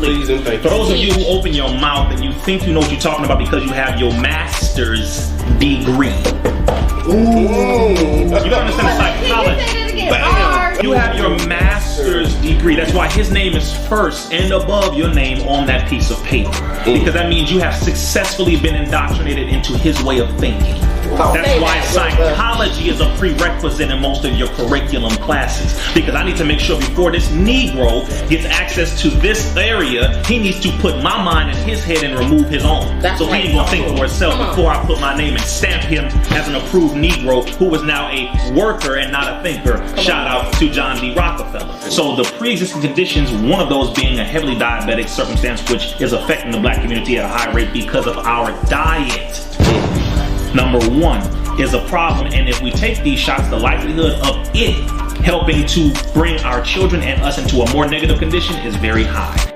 Please and thank you. For those of you who open your mouth and you think you know what you're talking about because you have your master's degree. Ooh. You don't understand the psychology. You have your master's degree. That's why his name is first and above your name on that piece of paper. Because that means you have successfully been indoctrinated into his way of thinking. That's why psychology is a prerequisite in most of your curriculum classes. Because I need to make sure before this Negro gets access to this area, he needs to put my mind in his head and remove his own. So he ain't gonna think for himself before I put my name and stamp him as an approved Negro who is now a worker and not a thinker. Shout out to John D. Rockefeller. So the pre-existing conditions, one of those being a heavily diabetic circumstance, which is affecting the black community at a high rate because of our diet. Number one is a problem, and if we take these shots, the likelihood of it helping to bring our children and us into a more negative condition is very high.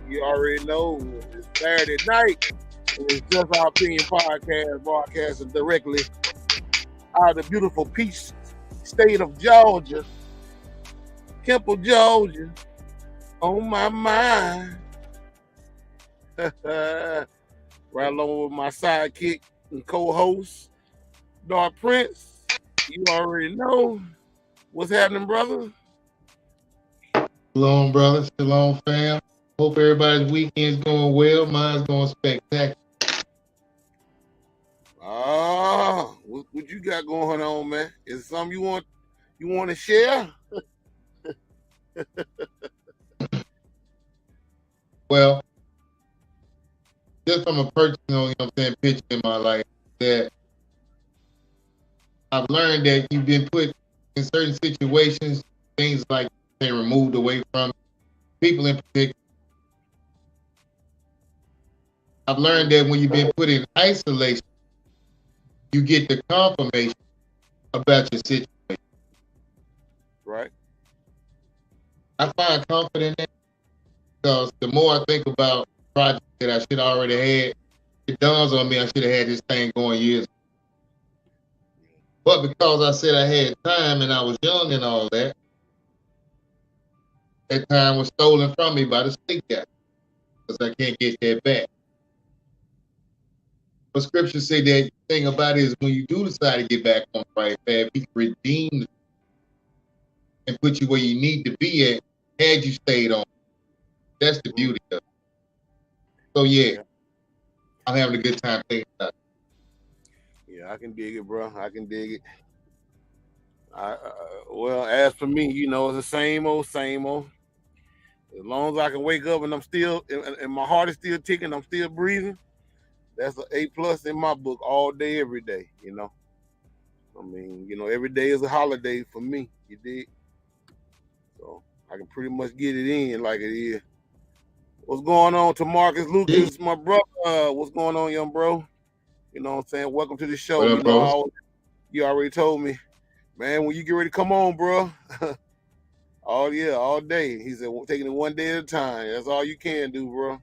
You already know it's Saturday night. And it's Just Our Opinion podcast, broadcasting directly out of the beautiful peach state of Georgia, Temple, Georgia. On my mind. Right along with my sidekick and co-host, Dark Prince. You already know what's happening, brother. Shalom, brother. Shalom, fam. Hope everybody's weekend's going well. Mine's going spectacular. What you got going on, man? Is it something you want to share? Well, just from a personal, picture in my life, that I've learned that you've been put in certain situations, things like being removed away from people in particular. I've learned that when you've been put in isolation, you get the confirmation about your situation. Right. I find comfort in that because the more I think about projects that I should have already had, it dawns on me I should have had this thing going years ago. But because I said I had time and I was young and all that, that time was stolen from me by the state guy because I can't get that back. But scripture say that the thing about it is when you do decide to get back on the right path, he can redeem you and put you where you need to be at had you stayed on. That's the beauty of it. So yeah, I'm having a good time thinking about it. Yeah, I can dig it, bro. I can dig it. Well, as for me, it's the same old, same old. As long as I can wake up and I'm still, and my heart is still ticking, I'm still breathing, that's an A+ in my book all day, every day, I mean, every day is a holiday for me, you dig? So I can pretty much get it in like it is. What's going on to Marcus Lucas, my brother? What's going on, young bro? You know what I'm saying? Welcome to the show. What up, You already told me, man, when you get ready to come on, bro. All day. He said, taking it one day at a time. That's all you can do, bro.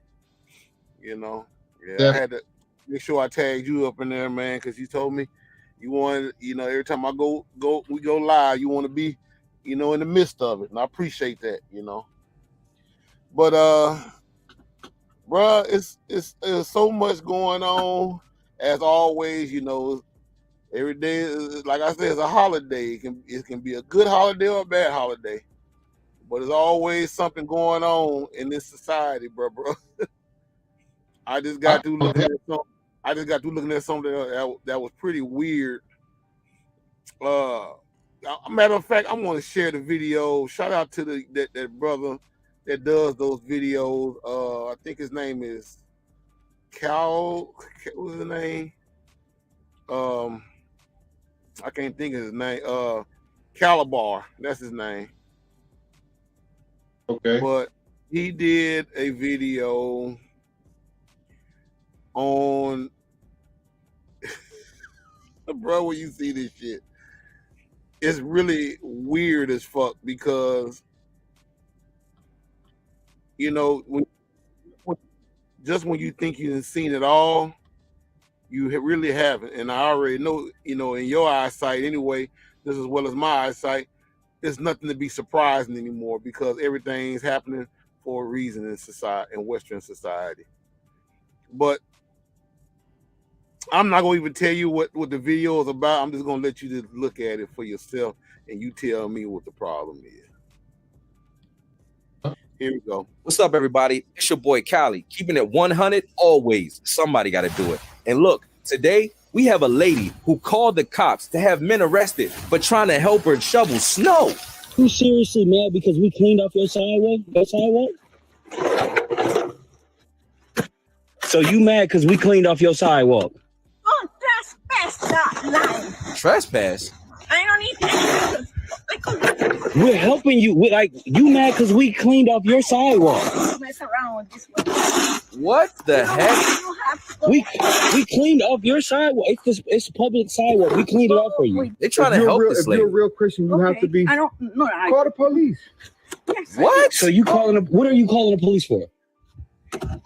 Yeah. I had to make sure I tagged you up in there, man, because you told me You want, every time we go live, you want to be, in the midst of it. And I appreciate that, But bruh, it's so much going on. As always, every day is, like I said, it's a holiday. It can be a good holiday or a bad holiday. But there's always something going on in this society, bro. I just got through looking at something that was pretty weird. Matter of fact, I'm gonna share the video. Shout out to that brother that does those videos. I think his name is Cal. What's his name? I can't think of his name. Calabar. That's his name. Okay. But he did a video on bro, when you see this shit, it's really weird as fuck because when you think you've seen it all, you really haven't. And I already know, in your eyesight anyway, just as well as my eyesight, it's nothing to be surprising anymore because everything's happening for a reason in society, in Western society. But I'm not gonna even tell you what the video is about. I'm just gonna let you just look at it for yourself and you tell me what the problem is. Here we go. What's up, everybody? It's your boy Cali, keeping it 100 always. Somebody got to do it. And look, today we have a lady who called the cops to have men arrested for trying to help her shovel snow. You seriously mad because we cleaned off your sidewalk? So you mad because we cleaned off your sidewalk? Oh, trespass that line. Trespass? I don't need to. We're helping you. You mad because we cleaned off your sidewalk? Mess around with this one. What the heck? We cleaned off your sidewalk. It's a public sidewalk. We cleaned it off for you. They're trying to help this lady. If you're a real Christian, you have to be. I don't know. Call the police. Yes, What? So what are you calling the police for?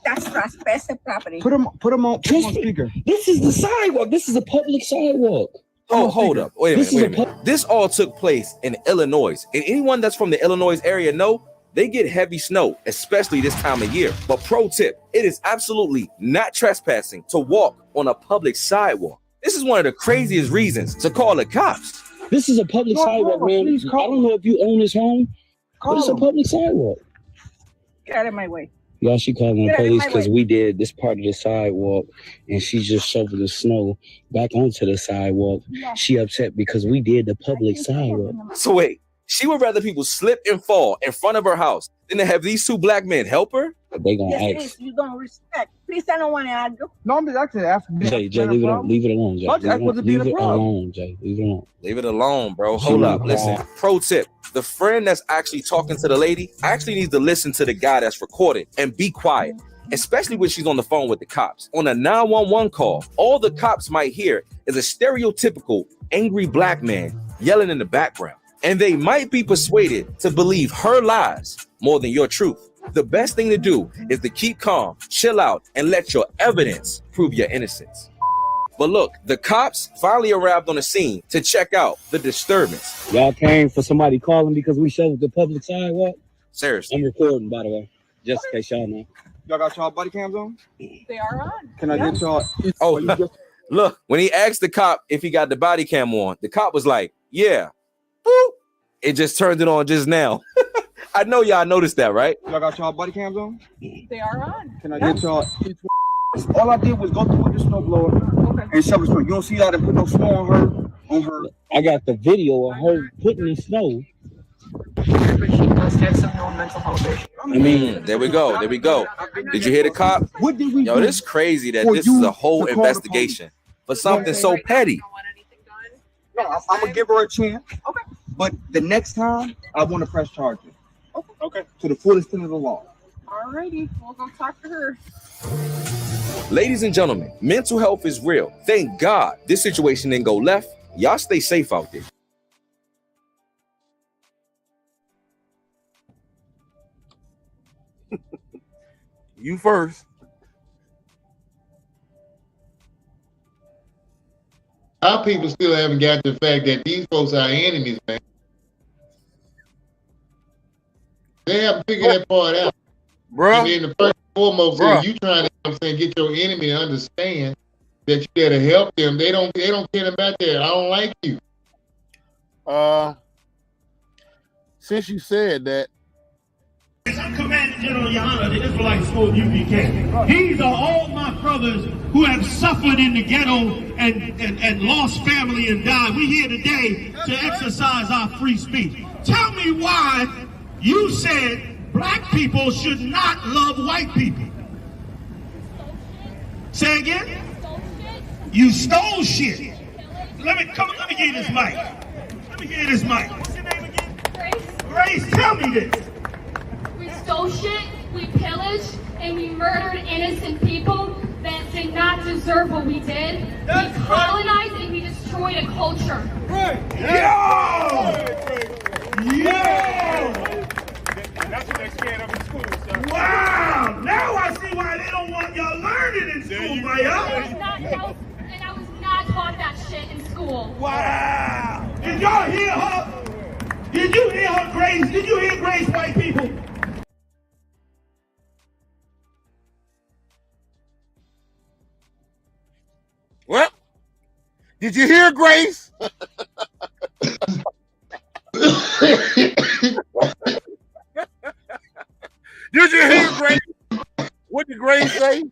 that's trespass the property. Put them on speaker. This is the sidewalk. This is a public sidewalk. Oh, hold up. Wait a minute. This all took place in Illinois. And anyone that's from the Illinois area know they get heavy snow, especially this time of year. But pro tip, it is absolutely not trespassing to walk on a public sidewalk. This is one of the craziest reasons to call the cops. This is a public sidewalk, man. I don't know if you own this home, but it's a public sidewalk. Get out of my way. Y'all, she calling the police because we did this part of the sidewalk and she just shoveled the snow back onto the sidewalk. Yeah. She upset because we did the public sidewalk. So wait, she would rather people slip and fall in front of her house than to have these two black men help her? They gonna ask. Please, you don't respect. Please, I don't want to argue. No, I'm just actually asking. Jay, leave it alone, Jay. Leave it alone, Jay. Leave it alone. Leave it alone, bro. Hold up. Listen, pro tip. The friend that's actually talking to the lady actually needs to listen to the guy that's recording and be quiet, especially when she's on the phone with the cops. On a 911 call, all the cops might hear is a stereotypical angry black man yelling in the background. And they might be persuaded to believe her lies more than your truth. The best thing to do is to keep calm, chill out, and let your evidence prove your innocence. But look, the cops finally arrived on the scene to check out the disturbance. Y'all came for somebody calling because we shoveled the public sidewalk? Seriously. I'm recording, by the way, just in case y'all know. Y'all got y'all body cams on? They are on. Can I get y'all? Oh, look, when he asked the cop if he got the body cam on, the cop was like, yeah. Boop. It just turned it on just now. I know y'all noticed that, right? Y'all got y'all body cams on? They are on. Can I get y'all? All I did was go through with the snowblower and shovel snow. You don't see that and put no snow on her. I got the video of her putting the snow. But she must have some known mental health issues. I mean, there we go. There we go. Did you hear the cop? What did we Yo, this is crazy that this is a whole investigation for something so petty. No, I'm gonna give her a chance. Okay. But the next time, I want to press charges. Okay. To the fullest extent of the law. Alrighty, we'll go talk to her. Ladies and gentlemen, mental health is real. Thank God this situation didn't go left. Y'all stay safe out there. You first. Our people still haven't got the fact that these folks are enemies, man. They haven't figured that part out. Bro. And then the first and foremost is you trying to get your enemy to understand that you got to help them. They don't care about that. I don't like you. Since you said that, I'm Commanding General, Your Honor, the Israelite School UPK. These are all my brothers who have suffered in the ghetto and lost family and died. We're here today to exercise our free speech. Tell me why you said black people should not love white people. Say again? You stole shit. Let me give you this mic. Let me give you this mic. What's your name again? Grace, tell me this. We stole shit, we pillaged, and we murdered innocent people that did not deserve what we did. We colonized and we destroyed a culture. Right. Yo! That's what they're scared of in school, sir. Wow! Now I see why they don't want y'all learning in school, man. I was not taught that shit in school. Wow! Did y'all hear her? Did you hear her, Grace? Did you hear Grace, white people? Well, did you hear Grace? Did you hear Grace? What did Grace say?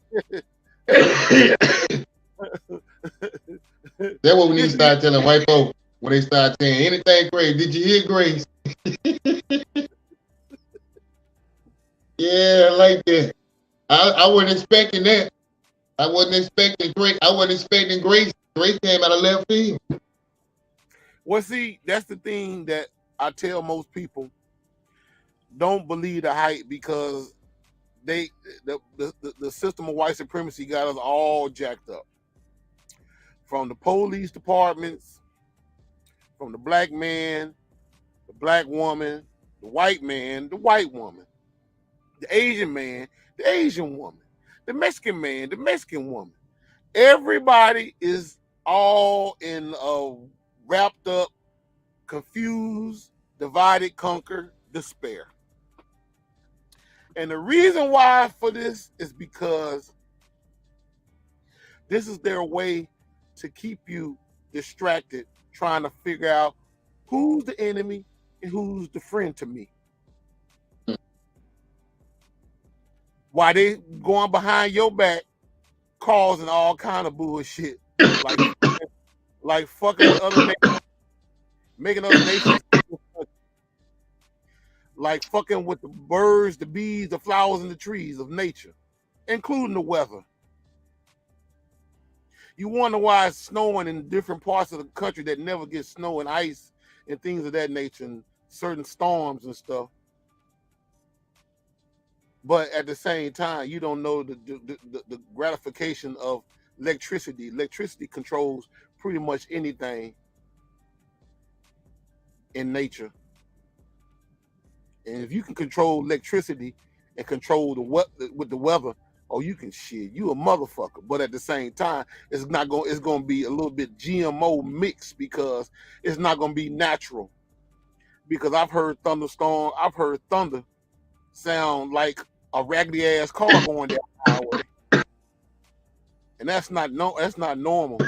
That's what we need to start telling white folks when they start saying anything crazy. Did you hear Grace? Yeah, I like that. I wasn't expecting that. I wasn't expecting Grace. I wasn't expecting Grace. Grace came out of left field. Well, see, that's the thing that I tell most people. Don't believe the hype because the system of white supremacy got us all jacked up. From the police departments, from the black man, the black woman, the white man, the white woman, the Asian man, the Asian woman, the Mexican man, the Mexican woman. Everybody is all in a wrapped up, confused, divided, conquer, despair. And the reason why for this is because this is their way to keep you distracted, trying to figure out who's the enemy and who's the friend to me. Why they going behind your back, causing all kind of bullshit, like fucking with other nations, making other nations, like fucking with the birds, the bees, the flowers, and the trees of nature, including the weather. You wonder why it's snowing in different parts of the country that never get snow and ice and things of that nature and certain storms and stuff. But at the same time, you don't know the gratification of electricity. Electricity controls pretty much anything in nature. And if you can control electricity and control with the weather, oh, you can shit. You a motherfucker. But at the same time, it's gonna be a little bit GMO mixed because it's not gonna be natural. Because I've heard thunder sound like a raggedy ass car going down the highway. And that's not normal.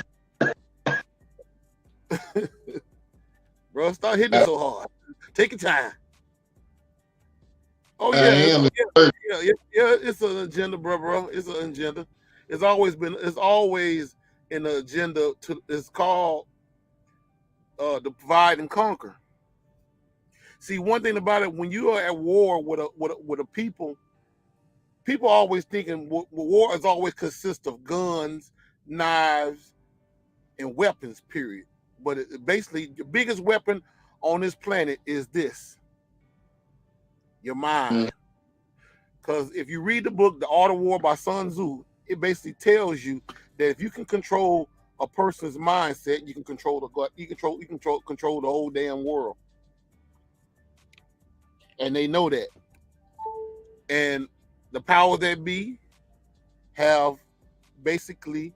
Bro, start hitting it so hard. Take your time. Oh yeah, it's an agenda, bro. It's an agenda. It's always an agenda it's called divide and conquer. See, one thing about it, when you are at war with a people always thinking war is always consists of guns, knives, and weapons, period. But basically, the biggest weapon on this planet is this. Your mind. Because if you read the book, The Art of War by Sun Tzu, it basically tells you that if you can control a person's mindset, you can control control the whole damn world. And they know that. And the powers that be have basically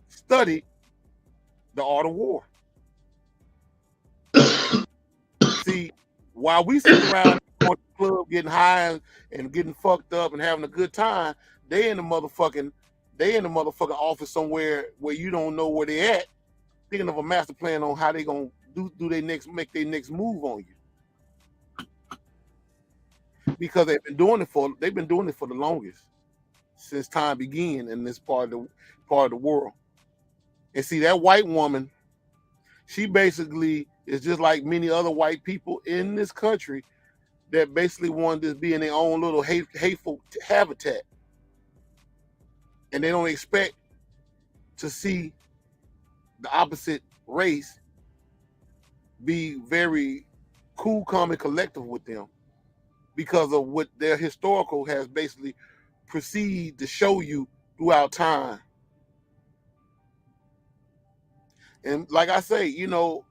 studied The art of war. See, while we sit around the club getting high and getting fucked up and having a good time, they in the motherfucking office somewhere where you don't know where they at, thinking of a master plan on how they gonna make their next move on you. Because they've been doing it for the longest, since time began in this part of the world. And see, that white woman, she basically is just like many other white people in this country that basically wanted to be in their own little hateful habitat. And they don't expect to see the opposite race be very cool, calm, and collective with them because of what their historical has basically proceeded to show you throughout time. And like I say, you know,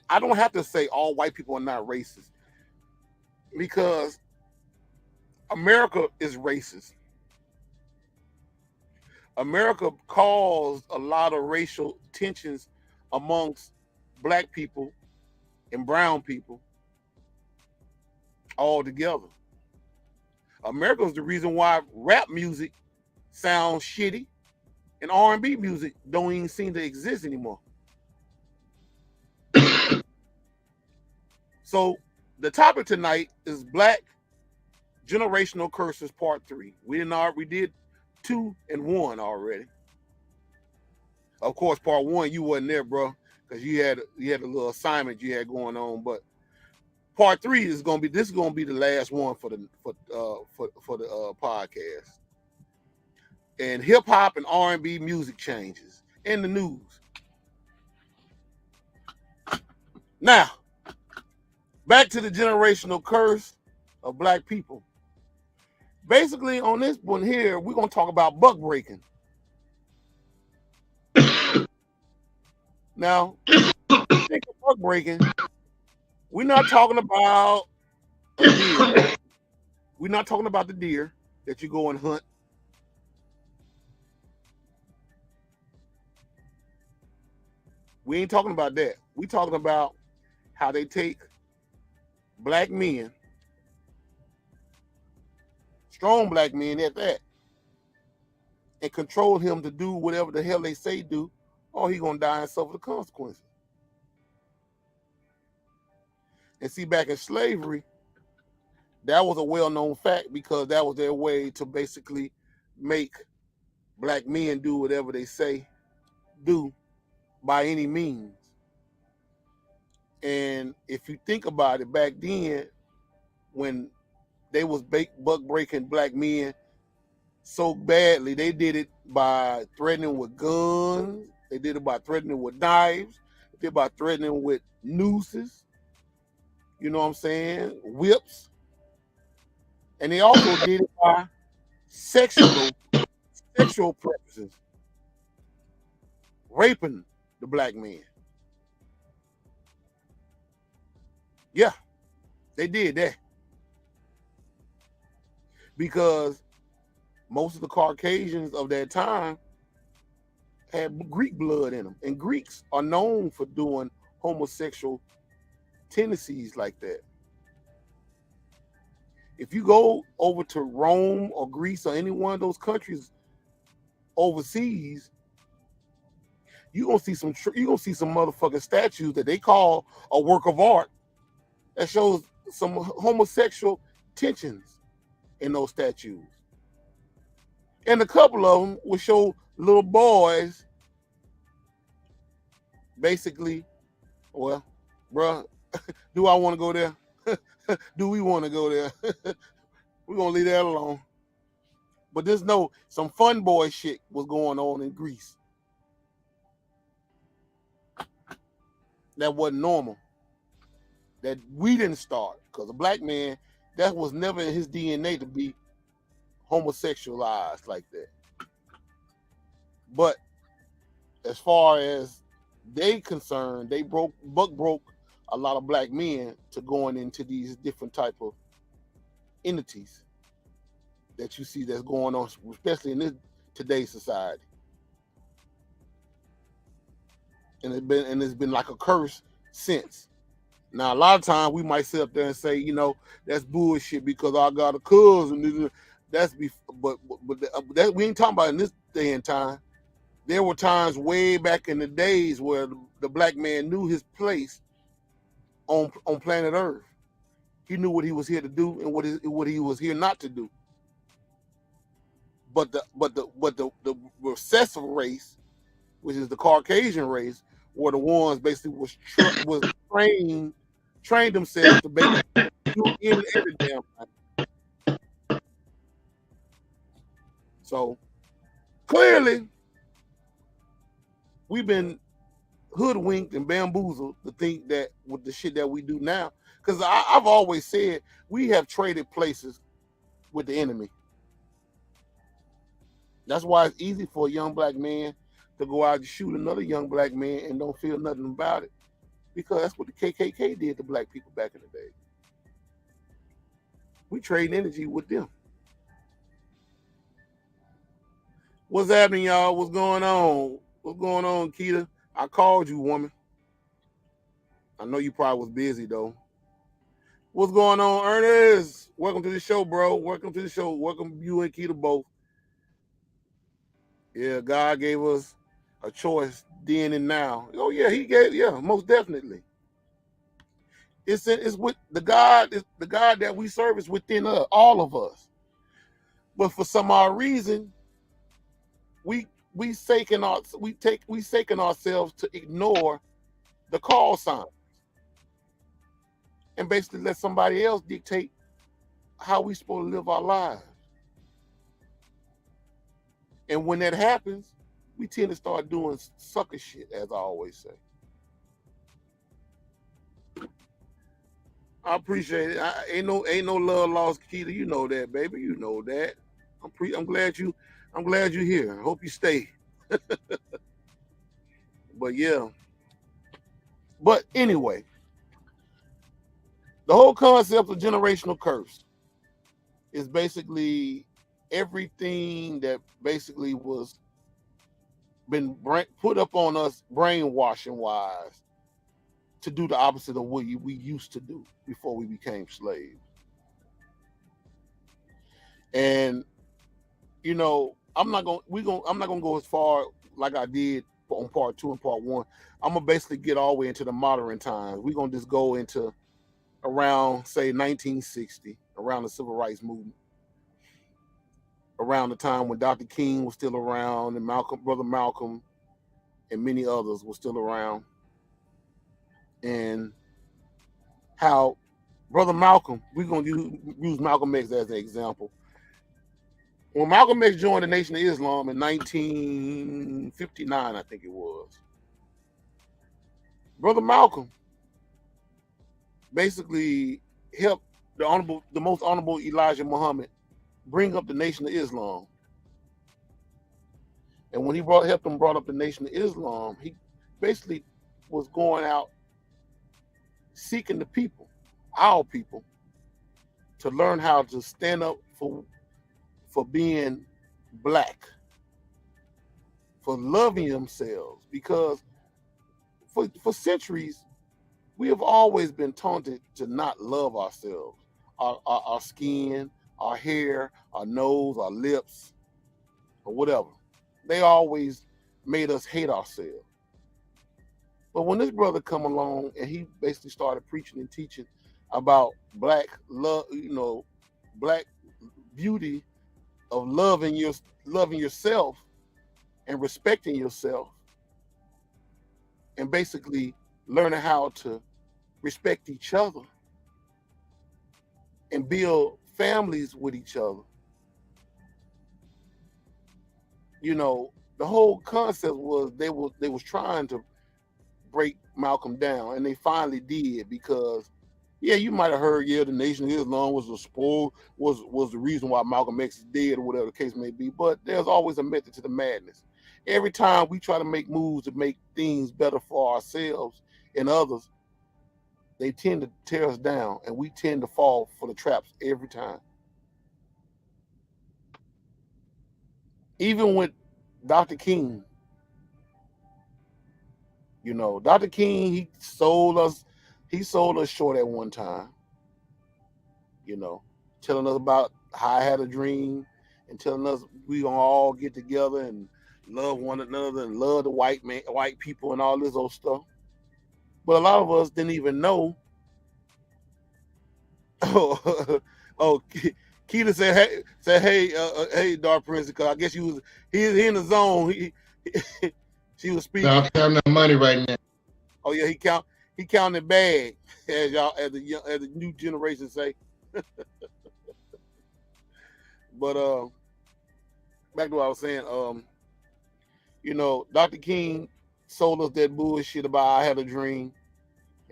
I don't have to say all white people are not racist, because America is racist. America caused a lot of racial tensions amongst black people and brown people all together. America is the reason why rap music sounds shitty and R&B music don't even seem to exist anymore. So the topic tonight is Black Generational Curses Part 3. We did 2 and 1 already. Of course, Part 1 you wasn't there, bro, because you had a little assignment you had going on. But Part 3 is gonna be the last one for the podcast. And hip hop and R&B music changes in the news. Now, back to the generational curse of black people. Basically, on this one here, we're gonna talk about buck breaking. Now, think of buck breaking. We're not talking about a deer. We're not talking about the deer that you go and hunt. We ain't talking about that. We talking about how they take black men, strong black men at that, and control him to do whatever the hell they say do, or he gonna die and suffer the consequences. And see, back in slavery, that was a well-known fact, because that was their way to basically make black men do whatever they say do by any means. And if you think about it, back then, when they was buck breaking black men so badly, they did it by threatening with guns, they did it by threatening with knives, they did it by threatening with nooses, you know what I'm saying, whips. And they also did it by sexual purposes, raping the black man. Yeah, they did that. Because most of the Caucasians of that time had Greek blood in them. And Greeks are known for doing homosexual tendencies like that. If you go over to Rome or Greece or any one of those countries overseas, you're gonna see some motherfucking statues that they call a work of art that shows some homosexual tensions in those statues. And a couple of them will show little boys basically, well, bruh, do I want to go there? Do we want to go there? We're going to leave that alone. But just know some fun boy shit was going on in Greece. That wasn't normal. That we didn't start. Because a black man, that was never in his DNA to be homosexualized like that. But as far as they concerned, they broke a lot of black men to going into these different type of entities that you see that's going on, especially in today's society. and it's been like a curse since. Now, a lot of times we might sit up there and say, you know, that's bullshit because I got a cousin. That's but that, we ain't talking about in this day and time. There were times way back in the days where the black man knew his place on planet Earth. He knew what he was here to do and what he was here not to do. But the recessive race, which is the Caucasian race, were the ones basically was trained themselves to basically do any and every damn thing. So clearly, we've been hoodwinked and bamboozled to think that with the shit that we do now, because I've always said we have traded places with the enemy. That's why it's easy for a young black man to go out and shoot another young black man and don't feel nothing about it, because that's what the KKK did to black people back in the day. We trade energy with them. What's happening, y'all? What's going on? What's going on, Keita? I called you, woman. I know you probably was busy, though. What's going on, Ernest? Welcome to the show, bro. Welcome to the show. Welcome you and Keita both. Yeah, God gave us a choice then and now. Oh, yeah, he gave, yeah, most definitely. It's with the God that we serve is within us, all of us. But for some odd reason, we saken ourselves to ignore the call sign and basically let somebody else dictate how we supposed to live our lives. And when that happens, we tend to start doing sucker shit, as I always say. I appreciate it. Ain't no love lost, Keita. You know that, baby. You know that. I'm glad you're here. I hope you stay. But yeah. But anyway, the whole concept of generational curse is basically everything that basically was been put up on us brainwashing wise to do the opposite of what we used to do before we became slaves. And you know, I'm not gonna go as far like I did on part 2 and part 1. I'm gonna basically get all the way into the modern times. We're gonna just go into around, say, 1960, around the civil rights movement, around the time when Dr. King was still around and Brother Malcolm and many others were still around, and how Brother Malcolm, we're gonna use Malcolm X as an example. When Malcolm X joined the Nation of Islam in 1959, I think it was, Brother Malcolm basically helped the most honorable Elijah Muhammad bring up the Nation of Islam. And when he helped him brought up the Nation of Islam, he basically was going out seeking the people, our people, to learn how to stand up for being black, for loving themselves, because for centuries we have always been taunted to not love ourselves, our skin, our hair, our nose, our lips, or whatever. They always made us hate ourselves. But when this brother come along and he basically started preaching and teaching about black love, black beauty of loving yourself and respecting yourself, and basically learning how to respect each other and build families with each other. You know, the whole concept was they was trying to break Malcolm down, and they finally did, because yeah, you might have heard, yeah, the Nation of Islam was the reason why Malcolm X is dead, or whatever the case may be. But there's always a method to the madness. Every time we try to make moves to make things better for ourselves and others, they tend to tear us down, and we tend to fall for the traps every time. Even with Dr. King, You know, Dr. King, he sold us short at one time, you know, telling us about how I had a dream and telling us we gonna all get together and love one another and love the white people and all this old stuff. But a lot of us didn't even know. Oh, Keita said, hey, Dark Prince, because I guess he's in the zone. She was speaking. No, I'm counting the money right now. Oh yeah, he counting bag, as the new generation say. But back to what I was saying. You know, Dr. King sold us that bullshit about I had a dream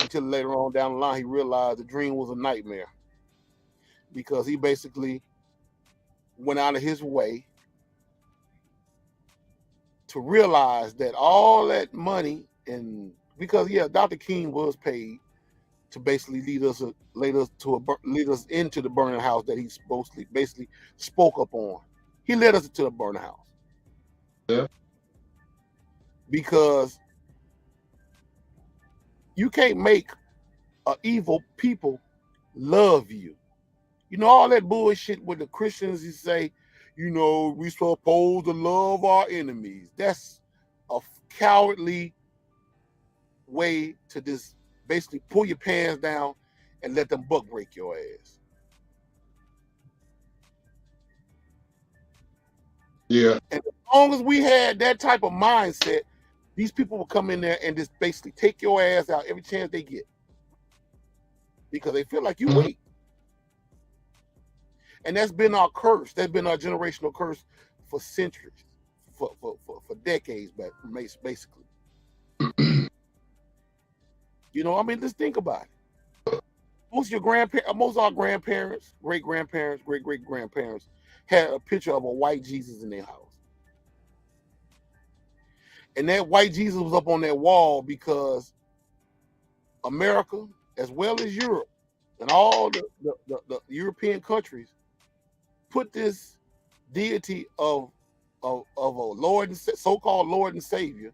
until later on down the line he realized the dream was a nightmare, because he basically went out of his way to realize that all that money, and because Dr. King was paid to basically lead us into the burning house that he basically spoke up on. He led us into the burning house. Yeah. Because you can't make evil people love you. You know, all that bullshit with the Christians, you say, you know, we supposed to love our enemies. That's a cowardly way to just basically pull your pants down and let them buck break your ass. Yeah. And as long as we had that type of mindset, these people will come in there and just basically take your ass out every chance they get, because they feel like you weak. And that's been our curse. That's been our generational curse for centuries, for decades back, basically. You know, I mean, just think about it. Most of our grandparents, great-grandparents, great-great-grandparents had a picture of a white Jesus in their house. And that white Jesus was up on that wall because America, as well as Europe and all the European countries, put this deity of a Lord and so-called Lord and Savior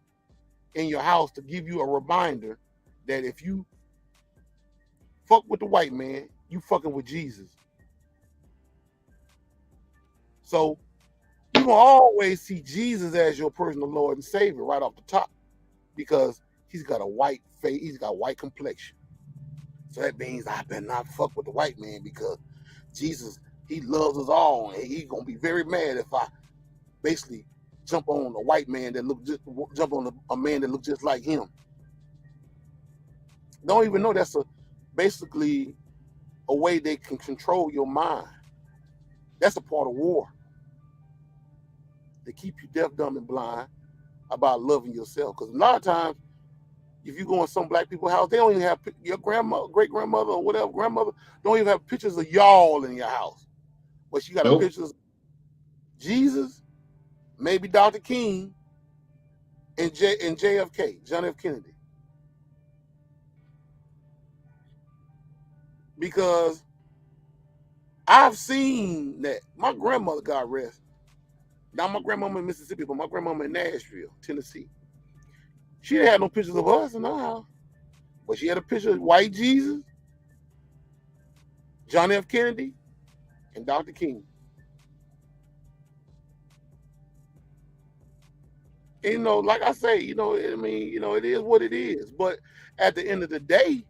in your house to give you a reminder that if you fuck with the white man, you fucking with Jesus. So you will always see Jesus as your personal Lord and Savior right off the top, because he's got a white face, he's got a white complexion. So that means I better not fuck with the white man, because Jesus, he loves us all, and he's gonna be very mad if I basically jump on a white man that jump on a man that looks just like him. Don't even know that's basically a way they can control your mind. That's a part of war. They keep you deaf, dumb, and blind about loving yourself. Because a lot of times, if you go in some black people's house, they don't even have your grandma, great grandmother, or whatever grandmother, don't even have pictures of y'all in your house. But she got pictures of Jesus, maybe Dr. King, and JFK, John F. Kennedy. Because I've seen that. My grandmother got rest. Now my grandmama in Mississippi, but my grandmama in Nashville, Tennessee. She didn't have no pictures of us in her house, but she had a picture of white Jesus, John F. Kennedy, and Dr. King. And, you know, like I say, you know, I mean, you know, it is what it is. But at the end of the day,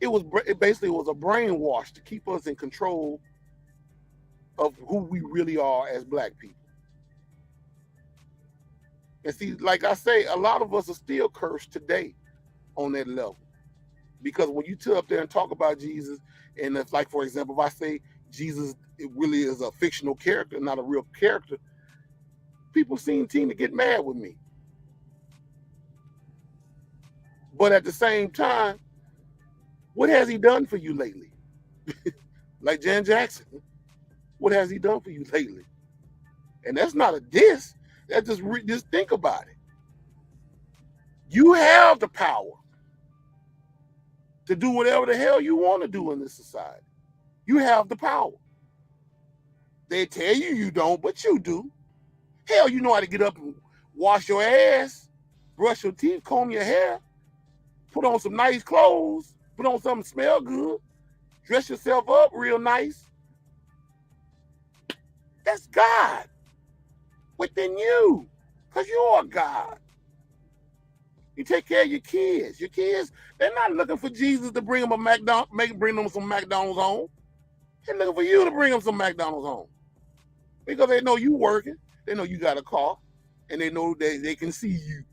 it basically was a brainwash to keep us in control of who we really are as black people. And see, like I say, a lot of us are still cursed today on that level. Because when you sit up there and talk about Jesus, and if, like, for example, if I say Jesus, it really is a fictional character, not a real character, people seem to get mad with me. But at the same time, what has he done for you lately? Like Jan Jackson, what has he done for you lately? And that's not a diss. That's just think about it. You have the power to do whatever the hell you want to do in this society. You have the power. They tell you you don't, but you do. Hell, you know how to get up and wash your ass, brush your teeth, comb your hair, put on some nice clothes, put on something smell good, dress yourself up real nice. That's God within you, because you're God. You take care of your kids. Your kids, they're not looking for Jesus to bring them bring them some McDonald's home. They're looking for you to bring them some McDonald's home. Because they know you working, they know you got a car, and they know that they can see you.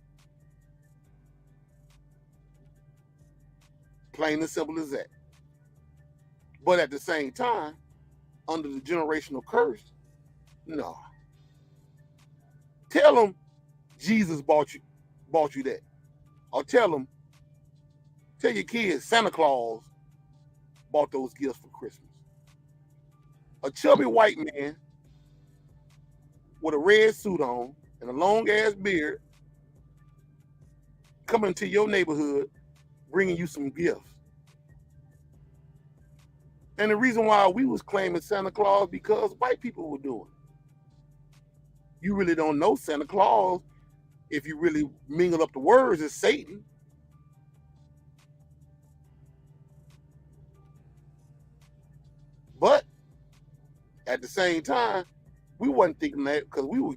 Plain and simple as that. But at the same time, under the generational curse, no. Tell them Jesus bought you that. Or tell your kids Santa Claus bought those gifts for Christmas. A chubby white man with a red suit on and a long ass beard coming to your neighborhood bringing you some gifts. And the reason why we was claiming Santa Claus because white people were doing it. You really don't know Santa Claus if you really mingle up the words as Satan. But at the same time, we wasn't thinking that because we were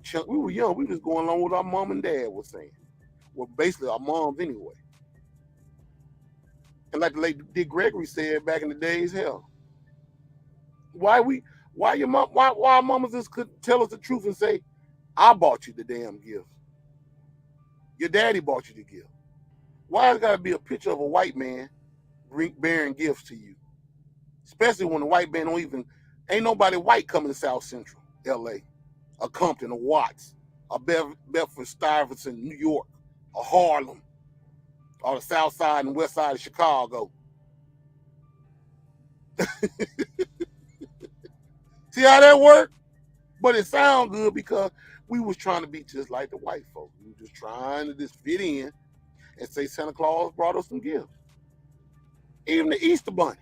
young. We was going along with our mom and dad was saying. Well, basically our moms anyway. And like the late Dick Gregory said back in the days, hell, why our mamas just could tell us the truth and say, I bought you the damn gift. Your daddy bought you the gift. Why has it got to be a picture of a white man bearing gifts to you? Especially when the white man ain't nobody white coming to South Central, LA, or Compton, or Watts, or Bedford Stuyvesant, New York, or Harlem, or the South Side and West Side of Chicago. See how that worked? But it sound good because we was trying to be just like the white folks. We were just trying to just fit in and say Santa Claus brought us some gifts. Even the Easter Bunny.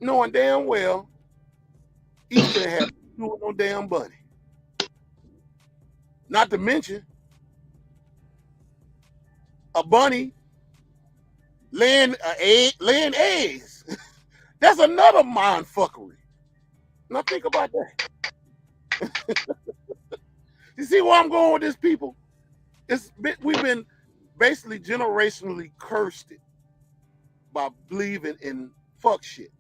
Knowing damn well Easter didn't have to do with no damn bunny. Not to mention a bunny laying eggs. That's another mind fuckery. Now think about that. You see where I'm going with this, people? We've been basically generationally cursed by believing in fuck shit.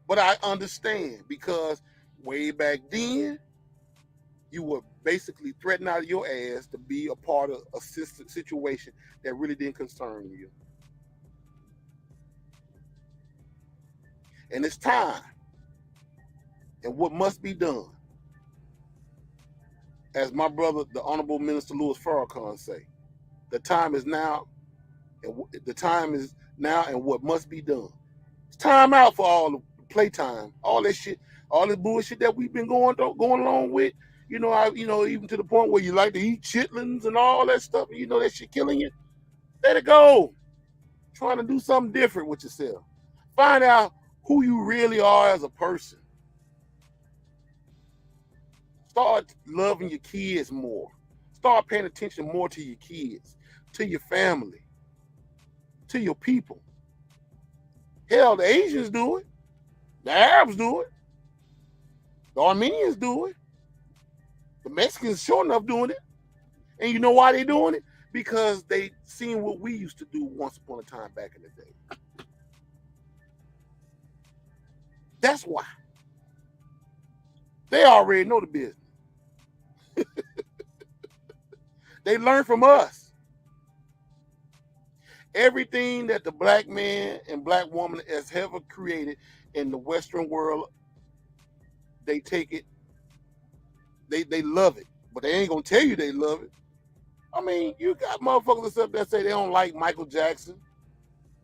But I understand because way back then, you were basically threatened out of your ass to be a part of a situation that really didn't concern you. And it's time. And what must be done, as my brother, the Honorable Minister Louis Farrakhan say, the time is now, and what must be done. It's time out for all the playtime, all that shit, all this bullshit that we've been going along with. Even to the point where you like to eat chitlins and all that stuff. You know that shit killing you. Let it go. Trying to do something different with yourself. Find out who you really are as a person. Start loving your kids more. Start paying attention more to your kids, to your family, to your people. Hell, the Asians do it. The Arabs do it. The Armenians do it. The Mexicans sure enough doing it. And you know why they doing it? Because they seen what we used to do once upon a time back in the day. That's why. They already know the business. They learn from us. Everything that the black man and black woman has ever created in the Western world, they take it, they love it, but they ain't gonna tell you they love it. I mean, you got motherfuckers up there say they don't like Michael Jackson.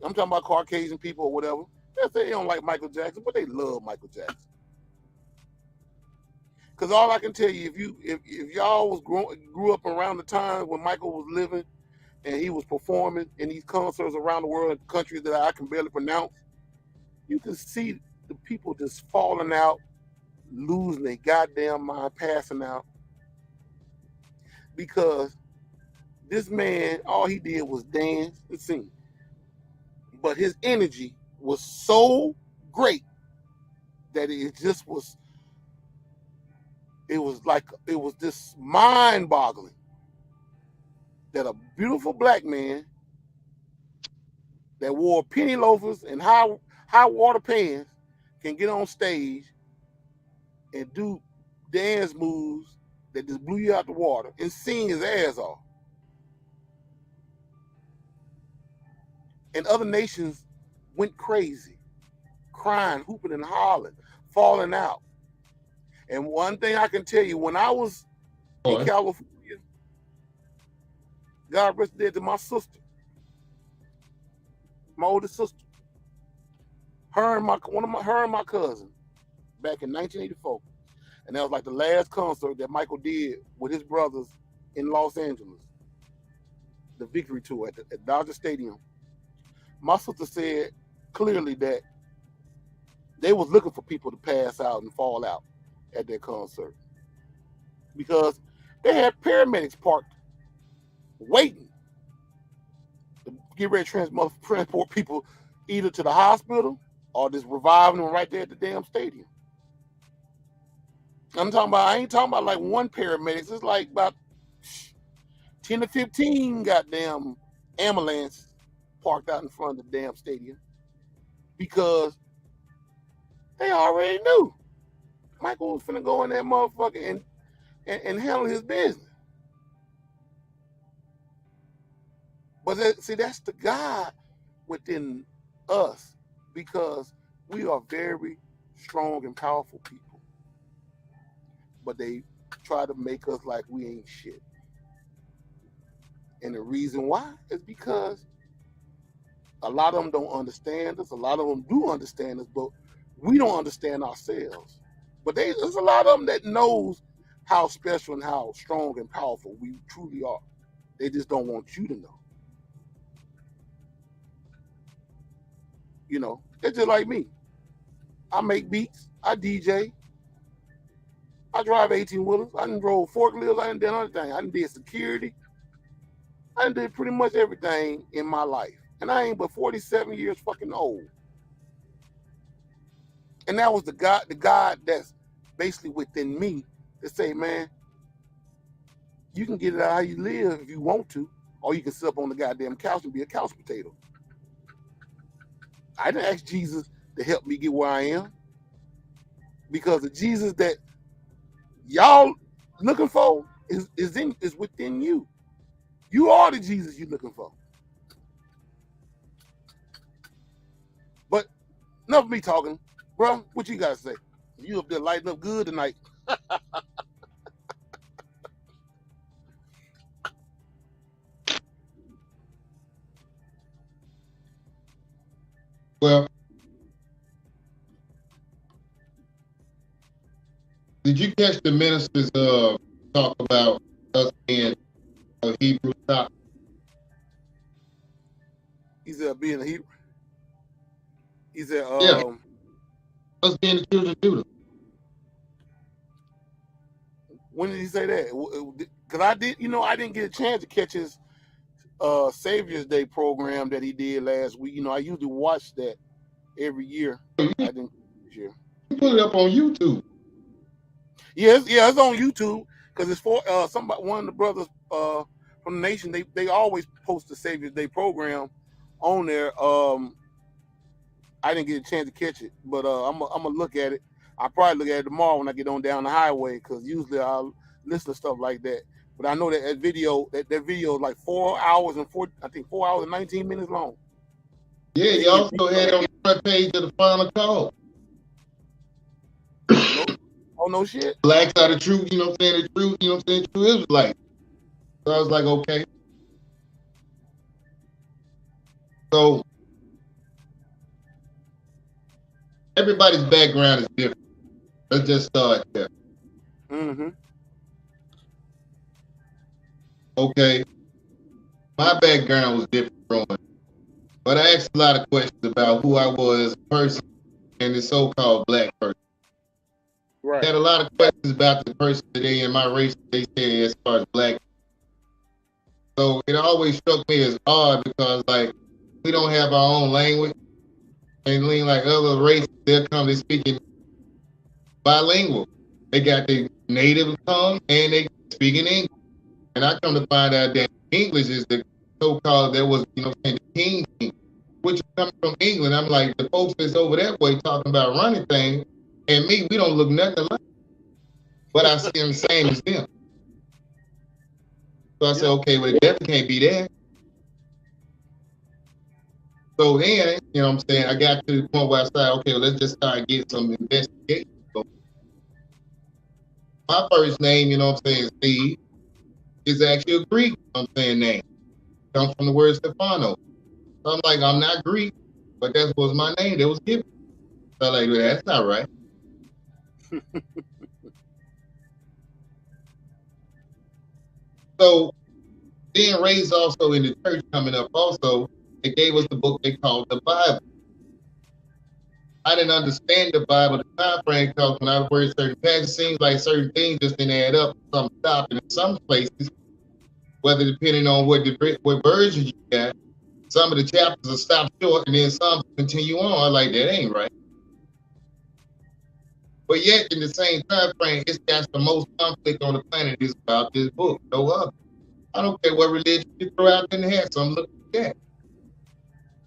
I'm talking about Caucasian people or whatever. They say they don't like Michael Jackson, but they love Michael Jackson. Because all I can tell you, if y'all grew up around the time when Michael was living and he was performing in these concerts around the world in countries that I can barely pronounce, you can see the people just falling out, losing their goddamn mind, passing out, because this man, all he did was dance and sing. But his energy was so great that it just was, it was just mind-boggling that a beautiful black man that wore penny loafers and high water pants can get on stage and do dance moves that just blew you out the water and sing his ass off. And other nations went crazy, crying, hooping and hollering, falling out. And one thing I can tell you, when I was in California, God rest dead to my sister, my oldest sister, her and my cousin, back in 1984, and that was like the last concert that Michael did with his brothers in Los Angeles, the Victory Tour at Dodger Stadium. My sister said clearly that they was looking for people to pass out and fall out at that concert because they had paramedics parked waiting to get ready to transport people either to the hospital or just reviving them right there at the damn stadium. I ain't talking about like one paramedics. It's like about 10 to 15 goddamn ambulance parked out in front of the damn stadium because they already knew Michael was finna go in that motherfucker and handle his business. But that's the God within us, because we are very strong and powerful people. But they try to make us like we ain't shit. And the reason why is because a lot of them don't understand us. A lot of them do understand us, but we don't understand ourselves. But there's a lot of them that knows how special and how strong and powerful we truly are. They just don't want you to know. You know, they're just like me. I make beats. I DJ. I drive 18-wheelers. I done drove forklifts. I done done other things. I done did security. I done did pretty much everything in my life. And I ain't but 47 years fucking old. And that was the God that's basically within me to say, man, you can get it out how you live if you want to, or you can sit up on the goddamn couch and be a couch potato. I didn't ask Jesus to help me get where I am, because the Jesus that y'all looking for is within you. You are the Jesus you're looking for. But enough of me talking, bro. What you gotta say? You up there lighting up good tonight. Well, did you catch the ministers talk about us being a Hebrew stock? He said being a Hebrew. He said, us being the children of Judah. When did he say that? Because I didn't get a chance to catch his Savior's Day program that he did last week. You know, I usually watch that every year. I didn't this year. You put it up on YouTube. Yes, it's on YouTube because it's for one of the brothers from the nation. They always post the Savior's Day program on there. I didn't get a chance to catch it, but I'm gonna look at it. I'll probably look at it tomorrow when I get on down the highway, because usually I'll listen to stuff like that. But I know that video is like 4 hours and 19 minutes long. Yeah, you also had it on the front page of the Final Call. Oh, no shit. Blacks are the truth, you know what I'm saying? The truth, you know what I'm saying? True Israelite. So I was like, okay. So everybody's background is different. Let's just start there. Mm-hmm. Okay. My background was different growing up, but I asked a lot of questions about who I was as a person and this so-called black person. Right. Had a lot of questions about the person today in my race. They say as far as black. So it always struck me as odd because like we don't have our own language, and like other races, they'll come to speaking bilingual. They got their native tongue and they speaking English. And I come to find out that English is the so-called that was the King, which comes from England. I'm like the folks that's over that way talking about running things, and me, we don't look nothing like. But I see them the same as them. So I said, okay, well, it definitely can't be that. So then, you know what I'm saying, I got to the point where I said, okay, well, let's just start getting some investigation. So my first name, you know what I'm saying, Steve, is actually a Greek, name. Comes from the word Stefano. So I'm like, I'm not Greek, but that was my name that was given. So I'm like, well, that's not right. So being raised also in the church coming up also, they gave us the book they called the Bible. I didn't understand the Bible at the time frame because when I read certain passages, it seems like certain things just didn't add up. Some stopped, and in some places, whether depending on what version you got, some of the chapters will stop short and then some continue on. Like, that ain't right. But yet, in the same time frame, it's got the most conflict on the planet is about this book. No other. I don't care what religion you throw out in the hat, so I'm looking at that.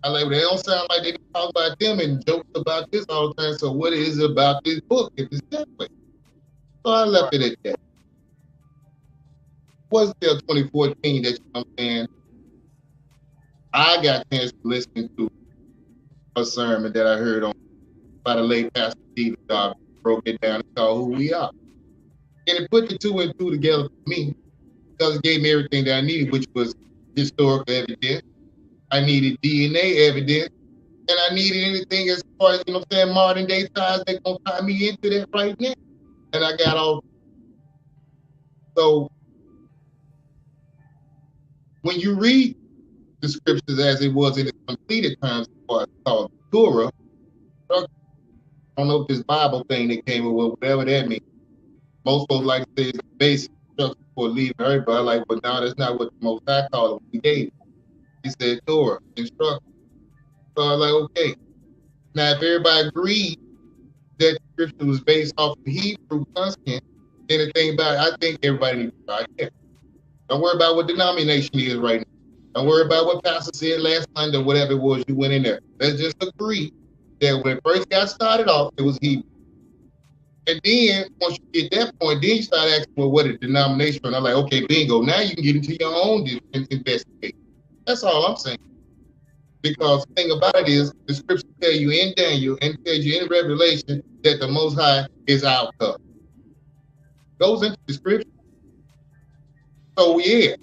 I like, they don't sound like they talk about them and jokes about this all the time. So what is it about this book if it's that way? So I left it at that. Was there 2014 that, you know what I'm saying, I got a chance to listen to a sermon that I heard on by the late Pastor Steve Dobbs, broke it down and called Who We Are. And it put the two and two together for me because it gave me everything that I needed, which was historical evidence. I needed DNA evidence, and I needed anything as far as, you know what I'm saying, modern day times that gonna tie me into that right now. And I got all. So when you read the scriptures as it was in its completed times, called the Torah, I don't know if this Bible thing that came up with, whatever that means. Most folks like to say it's basic instructions for leaving earth, but I like, but now that's not what the Most High called it. He gave it. He said Torah, instruction. So I was like, okay. Now, if everybody agreed that the scripture was based off of Hebrew content, then the thing about it, I think everybody needs to start there. Don't worry about what denomination he is right now. Don't worry about what pastor said last Sunday or whatever it was you went in there. Let's just agree that when it first got started off, it was Hebrew. And then once you get that point, then you start asking, well, what is denomination? And I'm like, okay, bingo. Now you can get into your own investigation. That's all I'm saying. Because the thing about it is, the scripture tell you in Daniel and tells you in Revelation that the Most High is our God. Goes into the scripture. So yeah,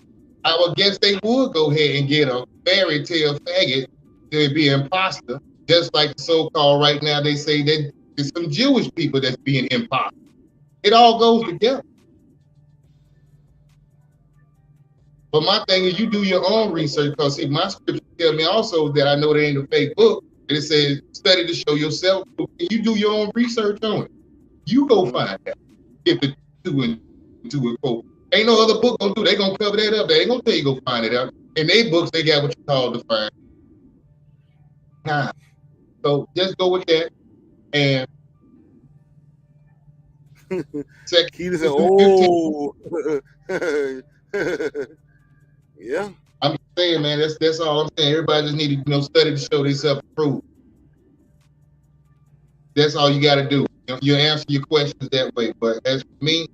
I would guess they would go ahead and get a fairy tale faggot to be an imposter, just like the so-called right now they say that there's some Jewish people that's being imposter. It all goes together. But my thing is, you do your own research, because see, my scripture tell me also that I know there ain't a fake book, and it says study to show yourself. You do your own research on it. You go find out if it's 2 and 2 and 4. Ain't no other book gonna do. They gonna cover that up. They ain't gonna tell you go find it out. In their books, they got what you call to find. Nah. So just go with that. And second, he said, "Oh, yeah." I'm saying, man, that's all I'm saying. Everybody just need to study to show themselves approved. That's all you got to do. You answer your questions that way. But as for me,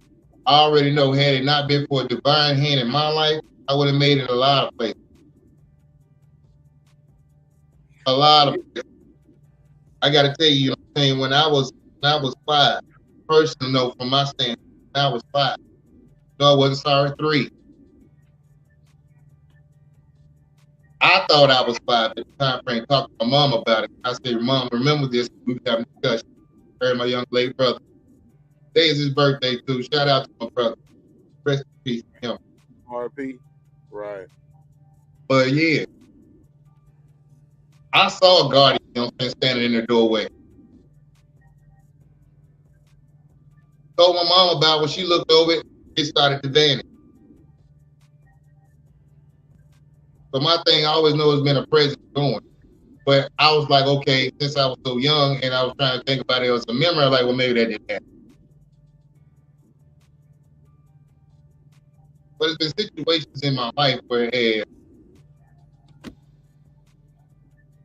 I already know, had it not been for a divine hand in my life, I would have made it a lot of places. A lot of places. I got to tell you, you know what I'm saying, when I was 5, personally, no, from my standpoint, when I was 5. No, I wasn't sorry, 3. I thought I was 5 at the time frame, talking to my mom about it. I said, Mom, remember this? We were having a discussion. Her and my young late brother. Today is his birthday, too. Shout out to my brother. Rest in peace to him. RP. Right. But yeah, I saw a guardian, standing in the doorway. Told my mom about when she looked over it, it started to vanish. So my thing, I always know it's been a present going. But I was like, okay, since I was so young and I was trying to think about it as a memory, I was like, well, maybe that didn't happen. But there's been situations in my life where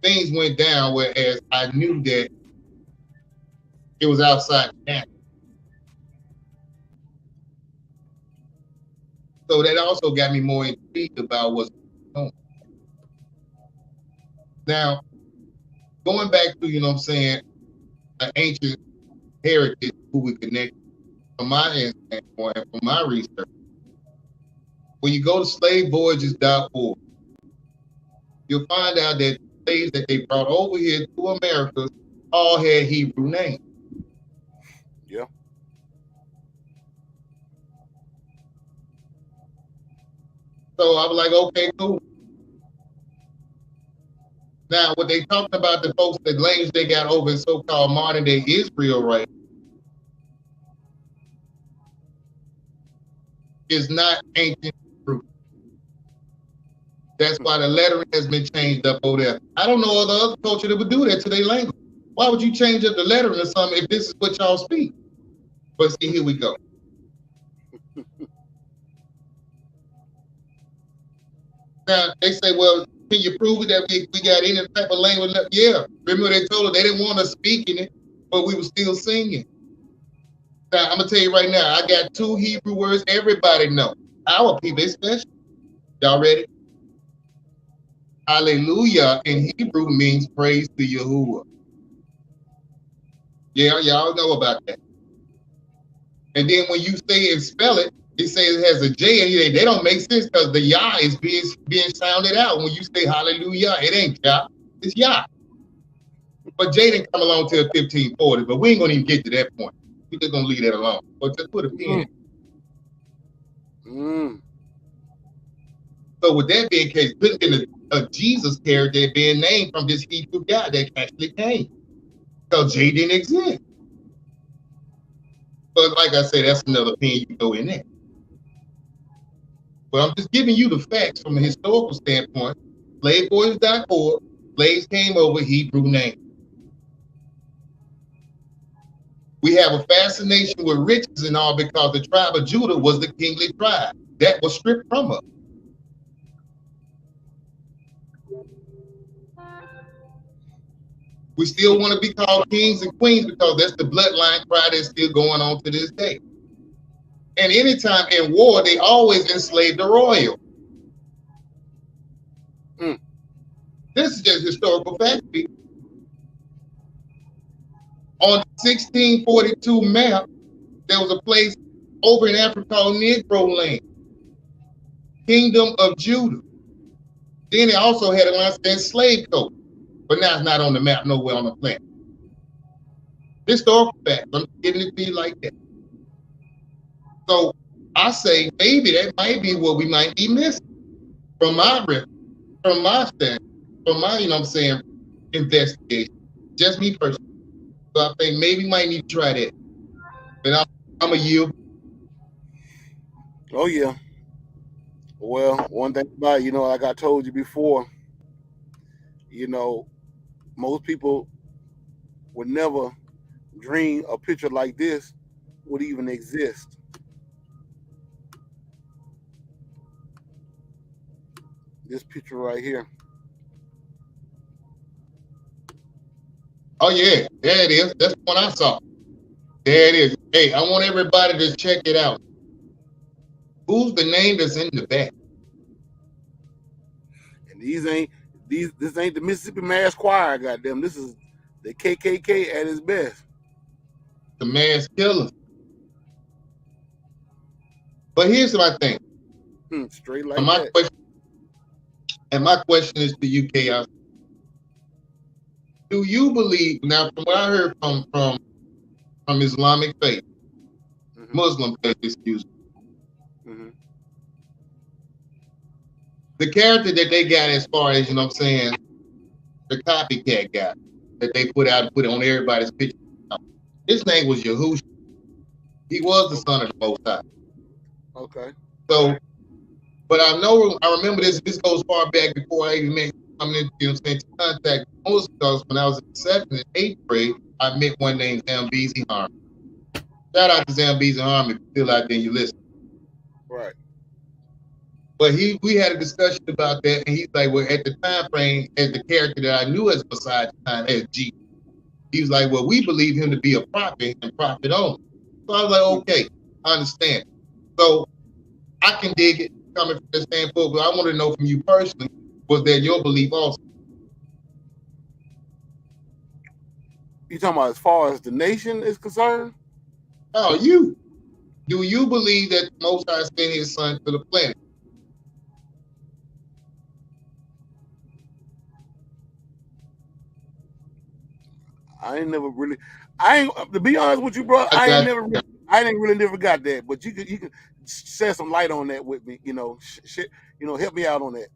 things went down, whereas I knew that it was outside the natural. So that also got me more intrigued about what's going on. Now, going back to, you know what I'm saying, an ancient heritage who we connect from my standpoint and from my research, when you go to slavevoyages.org, you'll find out that slaves that they brought over here to America all had Hebrew names. Yeah. So I was like, okay, cool. Now, what they talking about, the folks, the language they got over in so-called modern-day Israel, right, is not ancient Hebrew. That's why the lettering has been changed up over there. I don't know other culture that would do that to their language. Why would you change up the lettering or something if this is what y'all speak? But see, here we go. Now, they say, well, can you prove it that we got any type of language left? Yeah. Remember they told us they didn't want us speaking it, but we were still singing. Now, I'm going to tell you right now, I got 2 Hebrew words everybody know. Our people especially. Y'all ready? Hallelujah in Hebrew means praise to Yahuwah. Yeah, y'all know about that. And then when you say and spell it, it says it has a J in it. They don't make sense because the Yah is being sounded out. When you say hallelujah, it ain't Yah, it's Yah. But J didn't come along till 1540, but we ain't gonna even get to that point. We're just gonna leave that alone. But just put a pin in it. So with that being the case, put in a Jesus character being named from this Hebrew guy that actually came. Because J didn't exist. But like I said, that's another pin you go in there. But I'm just giving you the facts from a historical standpoint. Slavevoyages.org, slaves came over, Hebrew name. We have a fascination with riches and all because the tribe of Judah was the kingly tribe. That was stripped from us. We still want to be called kings and queens because that's the bloodline cry that's still going on to this day. And anytime in war, they always enslaved the royal. This is just historical fact, people. On the 1642 map, there was a place over in Africa called Negro Land, Kingdom of Judah. Then they also had a slave coast, but now it's not on the map nowhere on the planet. Historical fact, I'm giving it to you like that. So I say maybe that might be what we might be missing from my stand, from my, you know what I'm saying, investigation. Just me personally. So I think maybe we might need to try that. But I'm a yield. Oh yeah. Well, one thing about it, you know, like I told you before, you know, most people would never dream a picture like this would even exist. This picture right here. Oh yeah, there it is. That's the one I saw. There it is. Hey, I want everybody to check it out. Who's the name that's in the back? And this ain't the Mississippi Mass Choir, goddamn. This is the KKK at its best. The mass killers. But here's my thing. Straight like that. My question is to you, Chaos. Do you believe, now from what I heard from Islamic faith, Muslim faith, excuse me, the character that they got as far as, you know what I'm saying, the copycat guy that they put out and put on everybody's picture, his name was Yahushua. He was the son of the Most High. Okay. So, but I remember this goes far back before I even coming into, into contact with most, because when I was in 7th and 8th grade, I met one named Zambezi Harmon. Shout out to Zambezi Harmon, if you're still out there and you listen. Right. But we had a discussion about that, and he's like, well, at the time frame, as the character that I knew as Messiah at the time, as G, he was like, well, we believe him to be a prophet and prophet only. So I was like, okay, I understand. So I can dig it coming from the standpoint, but I want to know from you personally, was that your belief also? You talking about as far as the nation is concerned? No, you. Do you believe that the Most High sent his son to the planet? To be honest with you, bro, I didn't really never got that, but you can shed some light on that with me, help me out on that.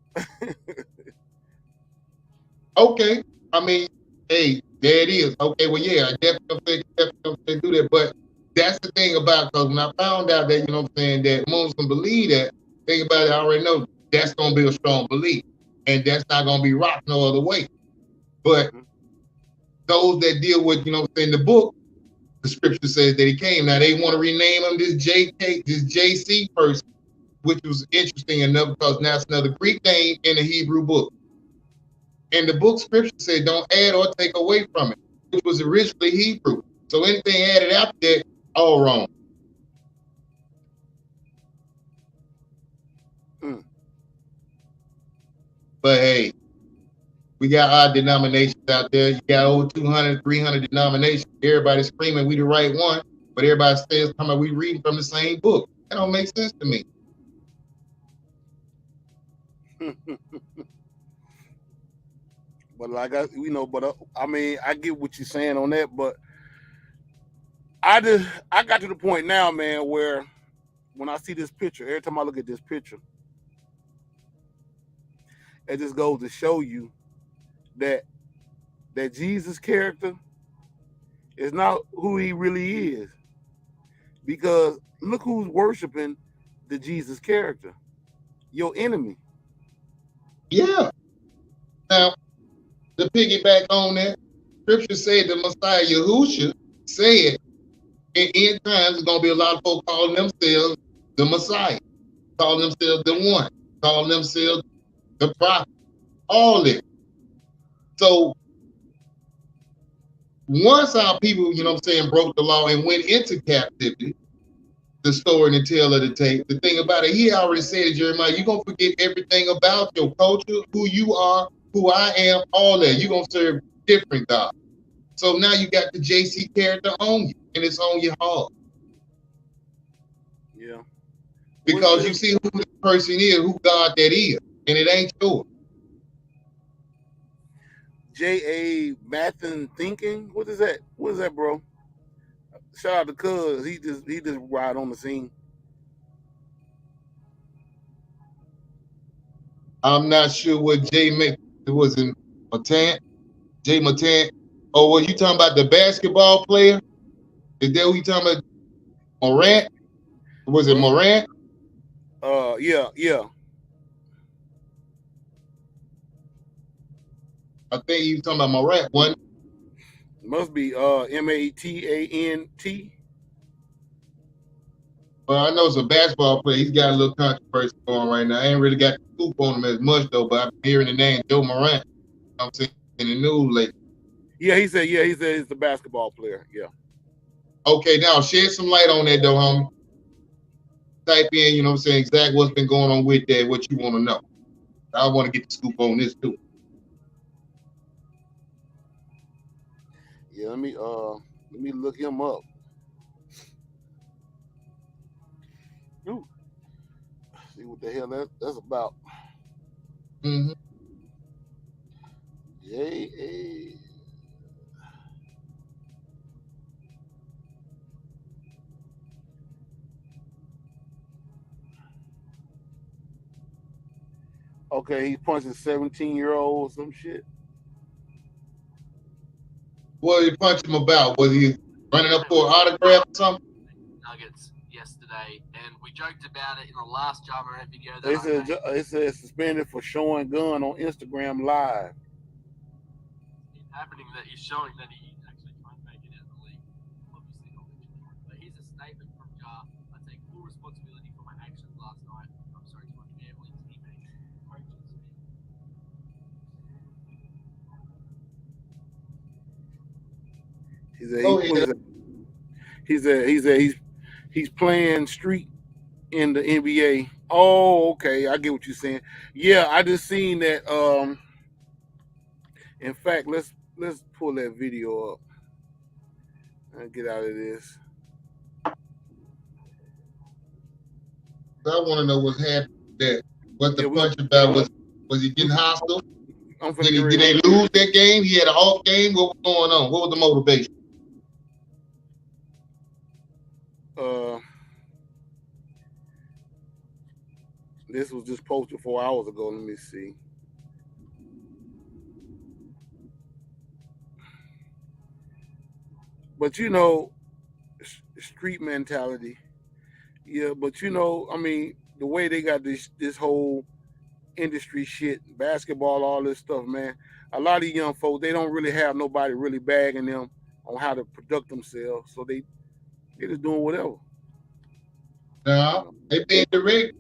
Okay. I mean, hey, there it is. Okay, well, yeah, I definitely do that. But that's the thing about, because when I found out that, that Muslims believe that, think about it, I already know that's going to be a strong belief. And that's not going to be rocked no other way. But those that deal with, the book, the scripture says that he came. Now they want to rename him this JC person, which was interesting enough because now it's another Greek name in the Hebrew book. And the book scripture said don't add or take away from it, which was originally Hebrew. So anything added after that, all wrong. But hey, we got our denominations out there. You got over 200, 300 denominations. Everybody's screaming we the right one, but everybody says we reading from the same book. That don't make sense to me. But I mean, I get what you're saying on that, but I got to the point now, man, where when I see this picture, every time I look at this picture, it just goes to show you that Jesus character is not who he really is. Because look who's worshiping the Jesus character. Your enemy. Yeah. Now, to piggyback on that, scripture said the Messiah Yahushua said in end times there's going to be a lot of folks calling themselves the Messiah, calling themselves the one, calling themselves the prophet, all this. So once our people, broke the law and went into captivity, the story and the tale of the tape, the thing about it, he already said, Jeremiah, you're going to forget everything about your culture, who you are, who I am, all that. You're going to serve different God. So now you got the JC character on you, and it's on your heart. Yeah. Because you see who the person is, who God that is, and it ain't yours. J.A. Mathen thinking? What is that? What is that, bro? Shout out to Cuz. He just right on the scene. I'm not sure what it was in Matan. Jay Matan. Oh, were you talking about the basketball player? Is that who you talking about? Morant? Was it Morant? Yeah. I think you was talking about Morant, one. Must be Matant. Well, I know it's a basketball player. He's got a little controversy going right now. I ain't really got the scoop on him as much though, but I'm hearing the name Joe Morant. I'm seeing in the news lately. Yeah, he said he's the basketball player. Yeah. Okay, now shed some light on that though, homie. Type in, exactly what's been going on with that, what you want to know. I want to get the scoop on this too. Yeah, let me look him up. Ooh. See what the hell that's about. Mm-hmm. J.A. Okay, he's punching 17-year-olds, some shit. What did he punch him about? Was he running up for an autograph or something? Nuggets yesterday, and we joked about it in the last Ja Morant video that It says suspended for showing gun on Instagram Live. It's happening that he's showing that he actually trying to make it out of the league. Obviously not literally. But here's a statement from Ja. I take full responsibility for my actions last night. I'm sorry to my family, teammates, coaches. He's playing street in the NBA. Oh, okay, I get what you're saying. Yeah, I just seen that. In fact, let's pull that video up and get out of this. I want to know what's happening there. What the punch about was he getting hostile? Did they lose that game? He had an off game. What was going on? What was the motivation? This was just posted 4 hours ago. Let me see. But you know, street mentality. Yeah, but you know, I mean, the way they got this whole industry shit, basketball, all this stuff, man. A lot of young folks, they don't really have nobody really bagging them on how to conduct themselves, so they just doing whatever. No, they being direct.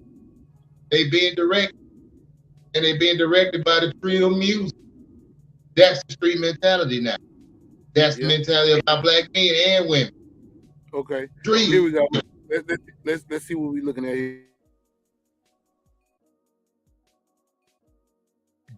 They being direct, and they being directed by the real music. That's the street mentality now. That's the mentality of our black men and women. Okay, street. Here we go. Let's see what we're looking at here.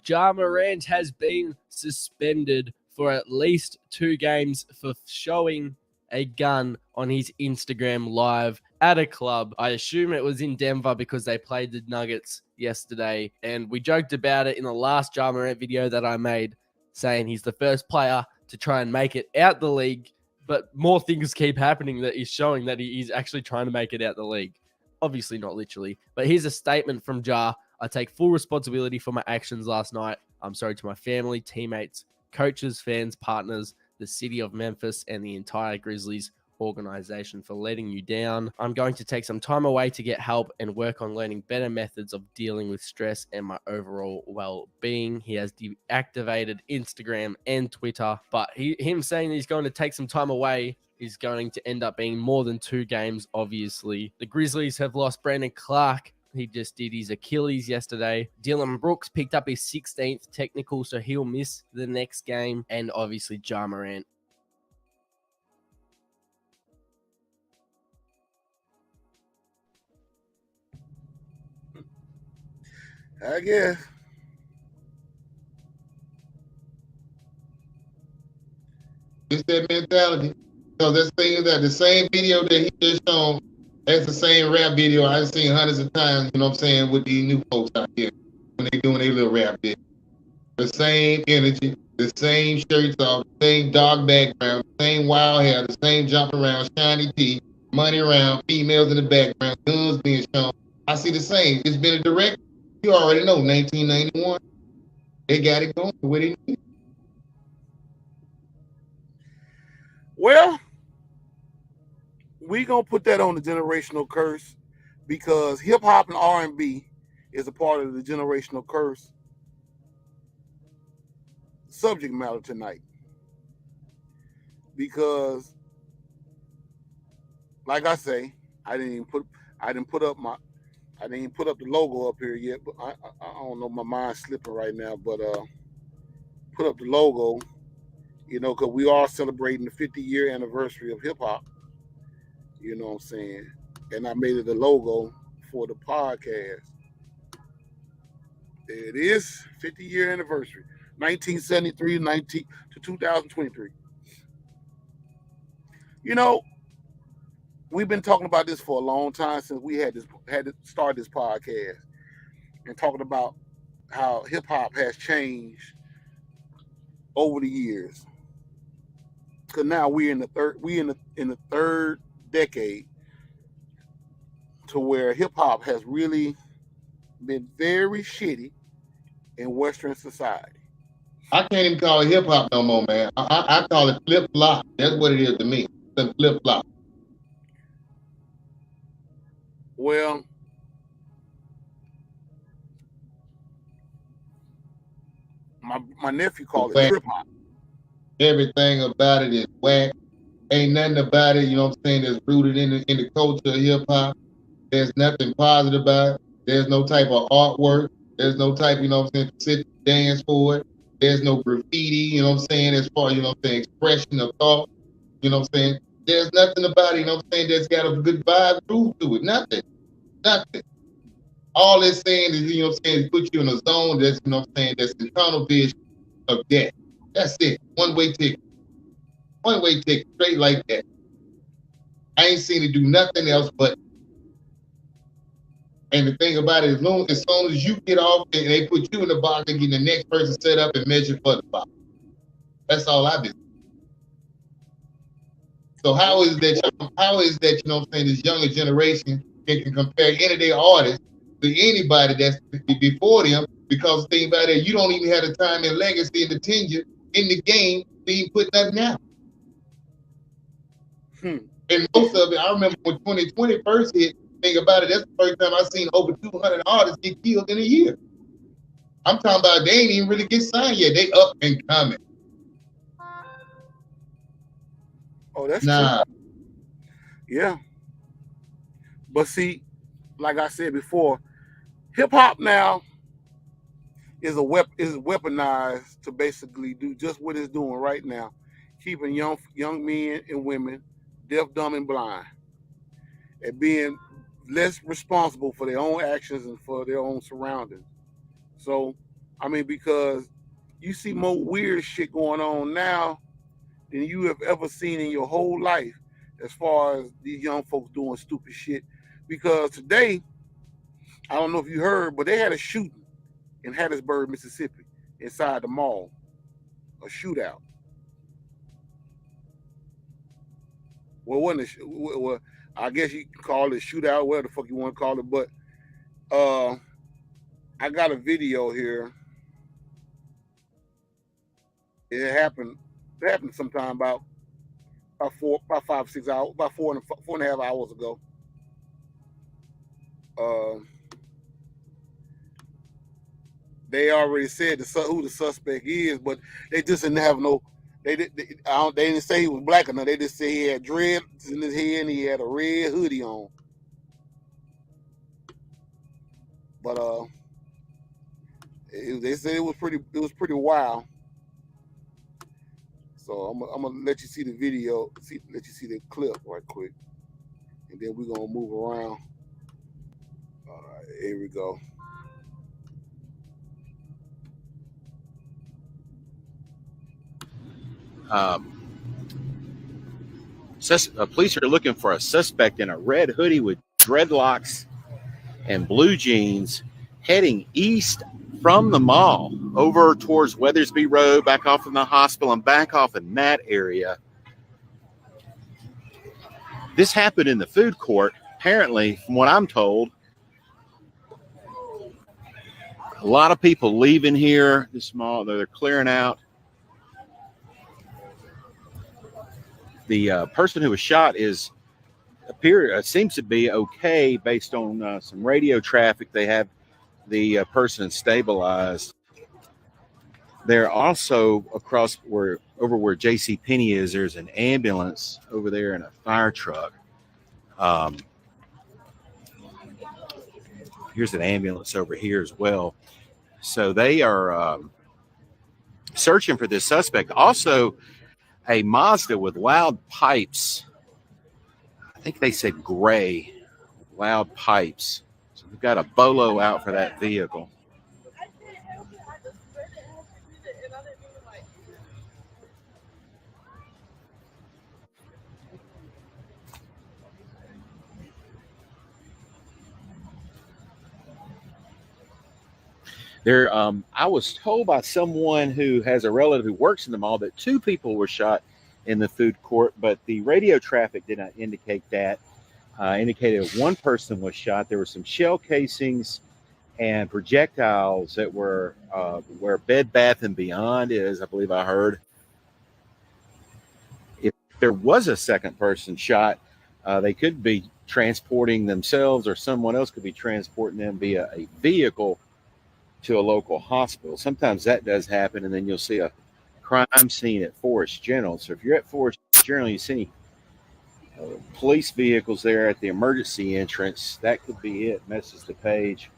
Ja Morant has been suspended for at least 2 games for showing a gun on his Instagram live at a club. I assume it was in Denver because they played the Nuggets yesterday. And we joked about it in the last Ja Morant video that I made, saying he's the first player to try and make it out the league. But more things keep happening that is showing that he is actually trying to make it out the league. Obviously not literally. But here's a statement from Ja. I take full responsibility for my actions last night. I'm sorry to my family, teammates, coaches, fans, partners, the city of Memphis, and the entire Grizzlies organization for letting you down. I'm going to take some time away to get help and work on learning better methods of dealing with stress and my overall well-being. He has deactivated Instagram and Twitter, but him saying he's going to take some time away is going to end up being more than 2 games, obviously. The Grizzlies have lost Brandon Clark. He just did his Achilles yesterday. Dylan Brooks picked up his 16th technical, so he'll miss the next game. And obviously, Ja Morant. I guess. It's that mentality. So this thing is that the same video that he just shown, that's the same rap video I've seen hundreds of times, you know what I'm saying, with these new folks out here when they doing their little rap video. The same energy, the same shirts off, the same dog background, the same wild hair, the same jumping around, shiny teeth, money around, females in the background, guns being shown. I see the same. It's been a direct, you already know, 1991. They got it going the way they need. Well, we gonna put that on the generational curse because hip hop and R&B is a part of the generational curse subject matter tonight. Because, like I say, I didn't put up the logo up here yet, but I don't know, my mind's slipping right now. But put up the logo, you know, because we are celebrating the 50-year anniversary of hip hop. You know what I'm saying? And I made it a logo for the podcast. It is 50-year anniversary, 1973 to 2023. You know, we've been talking about this for a long time since we had to start this podcast and talking about how hip hop has changed over the years. Because now we're in the third decade to where hip hop has really been very shitty in Western society. I can't even call it hip hop no more, man. I call it flip flop. That's what it is to me. It's flip flop. Well, my nephew called it trip hop. Everything about it is whack. Ain't nothing about it, you know what I'm saying, that's rooted in the culture of hip hop. There's nothing positive about it. There's no type of artwork. There's no type, you know what I'm saying, to sit and dance for it. There's no graffiti, you know what I'm saying, as far, you know what I'm saying, expression of thought. You know what I'm saying? There's nothing about it, you know what I'm saying, that's got a good vibe groove to it. Nothing. Nothing. All it's saying is, you know what I'm saying, put you in a zone that's, you know what I'm saying, that's the tunnel vision of death. That's it. One-way ticket. One-way ticket. Straight like that. I ain't seen it do nothing else but. And the thing about it, as soon as you get off and they put you in the box, they get the next person set up and measure for the box. That's all I did. So how is that, you know what I'm saying, this younger generation can compare any of their artists to anybody that's before them? Because the thing about it, you don't even have the time and legacy and the tenure in the game to even put nothing out. And most of it, I remember when 2020 first hit, think about it, that's the first time I seen over 200 artists get killed in a year. I'm talking about they ain't even really get signed yet. They up and coming. Oh, that's true. Yeah. But see, like I said before, hip hop now is weaponized to basically do just what it's doing right now, keeping young men and women deaf, dumb, and blind, and being less responsible for their own actions and for their own surroundings. So, I mean, because you see more weird shit going on now than you have ever seen in your whole life, as far as these young folks doing stupid shit. Because today, I don't know if you heard, but they had a shooting in Hattiesburg, Mississippi, inside the mall, a shootout. Well, wasn't well, I guess you can call it a shootout, whatever the fuck you want to call it. But I got a video here. It happened sometime about 5, 6 hours, about 4.5 hours ago. They already said who the suspect is, but they just didn't have no. They didn't say he was black enough. They just said he had dreads in his head and he had a red hoodie on. But they said it was pretty wild. So I'm gonna let you see the video, let you see the clip right quick, and then we're gonna move around. All right, here we go. Police are looking for a suspect in a red hoodie with dreadlocks and blue jeans heading east from the mall over towards Weathersby Road, back off in the hospital and back off in that area. This happened in the food court. Apparently, from what I'm told, a lot of people leaving here. This mall, they're clearing out. The person who was shot seems to be okay based on some radio traffic. They have the person stabilized. They're also across over where J.C. Penney is. There's an ambulance over there and a fire truck. Here's an ambulance over here as well. So they are searching for this suspect. Also, a Mazda with loud pipes. I think they said gray, loud pipes. So we've got a bolo out for that vehicle. There, I was told by someone who has a relative who works in the mall that 2 people were shot in the food court, but the radio traffic did not indicate that. Indicated 1 person was shot. There were some shell casings and projectiles that were where Bed Bath & Beyond is, I believe I heard. If there was a second person shot, they could be transporting themselves, or someone else could be transporting them via a vehicle to a local hospital. Sometimes that does happen, and then you'll see a crime scene at Forest General. So if you're at Forest General, you see police vehicles there at the emergency entrance, that could be it. Messes the page.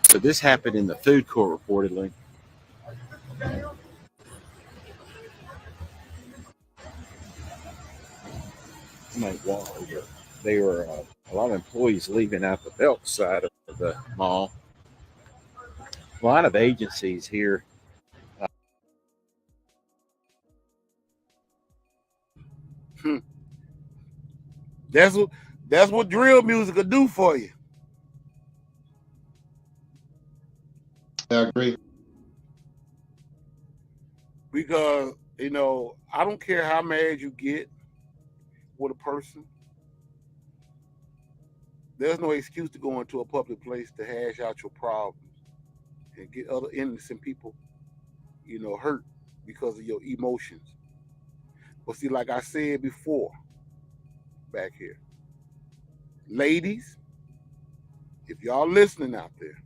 So this happened in the food court, reportedly. They were a lot of employees leaving out the belt side of the mall. A lot of agencies here. That's what drill music will do for you. I agree. Because, you know, I don't care how mad you get with a person. There's no excuse to go into a public place to hash out your problems and get other innocent people, you know, hurt because of your emotions. But see, like I said before, back here, ladies, if y'all listening out there,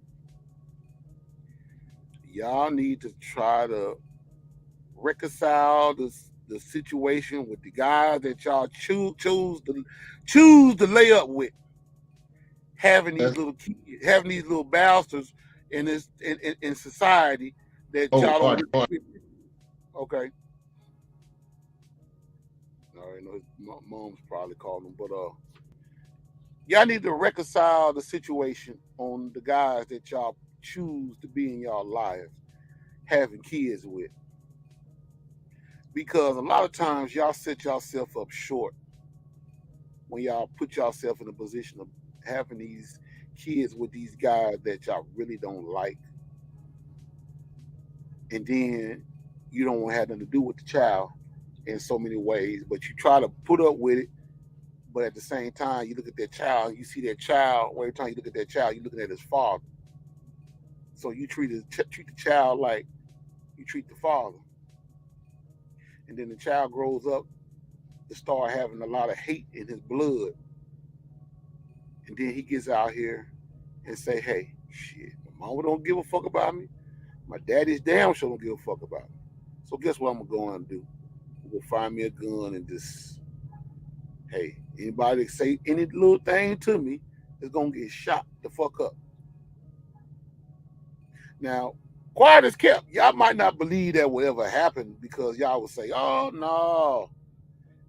y'all need to try to reconcile the situation with the guys that y'all choose to lay up with, having these little bastards in this in society that y'all don't. Okay. I already know his mom's probably called him, but y'all need to reconcile the situation on the guys that y'all choose to be in y'all lives, having kids with. Because a lot of times y'all set yourself up short when y'all put yourself in a position of having these kids with these guys that y'all really don't like. And then you don't want to have nothing to do with the child in so many ways, but you try to put up with it. But at the same time, you look at that child, you see that child, every time you look at that child, you're looking at his father. So you treat the child like you treat the father. And then the child grows up to start having a lot of hate in his blood. And then he gets out here and say, hey, shit, my mama don't give a fuck about me. My daddy's damn sure don't give a fuck about me. So guess what I'm going to go and do? I'm going to find me a gun and just, hey, anybody that say any little thing to me is going to get shot the fuck up. Now, quiet as kept, y'all might not believe that will ever happen because y'all will say, oh, no,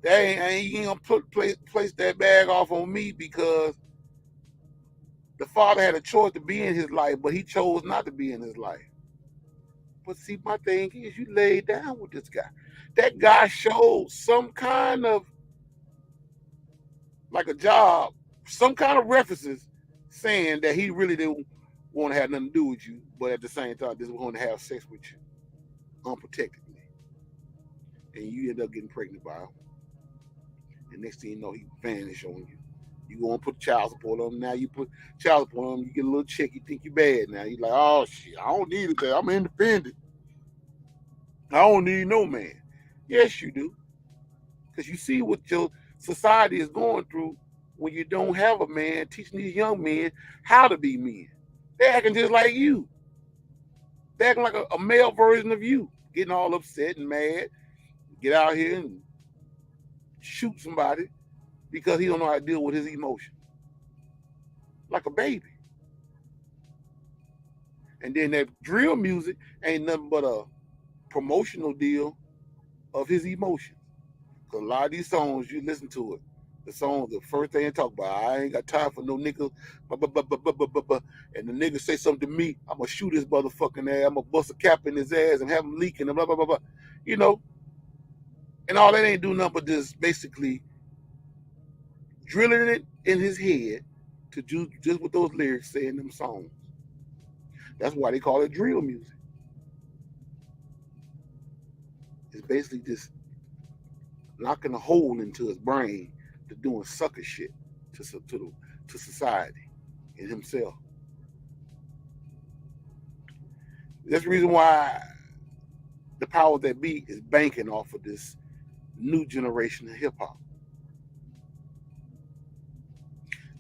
that ain't going to place that bag off on me because the father had a choice to be in his life, but he chose not to be in his life. But see, my thing is, you laid down with this guy. That guy showed some kind of, like a job, some kind of references saying that he really didn't want to have nothing to do with you, but at the same time, just want to have sex with you unprotectedly. And you end up getting pregnant by him. And next thing you know, he vanished on you. You go and put child support on him. Now you put child support on him, you get a little chick, you think you bad now. You're like, oh shit, I don't need it. I'm independent. I don't need no man. Yes, you do. Because you see what your society is going through when you don't have a man teaching these young men how to be men. They're acting just like you. They're acting like a male version of you, getting all upset and mad, get out here and shoot somebody because he don't know how to deal with his emotions. Like a baby. And then that drill music ain't nothing but a promotional deal of his emotions. Because a lot of these songs, you listen to it, The song, the first thing they talk about, I ain't got time for no nigga, and the nigga say something to me, I'm gonna shoot his motherfucking ass, I'm gonna bust a cap in his ass and have him leaking and blah blah blah blah, you know. And all that ain't do nothing but just basically drilling it in his head to do just what those lyrics say in them songs. That's why they call it drill music. It's basically just knocking a hole into his brain to doing sucker shit to society and himself. That's the reason why the power that be is banking off of this new generation of hip hop.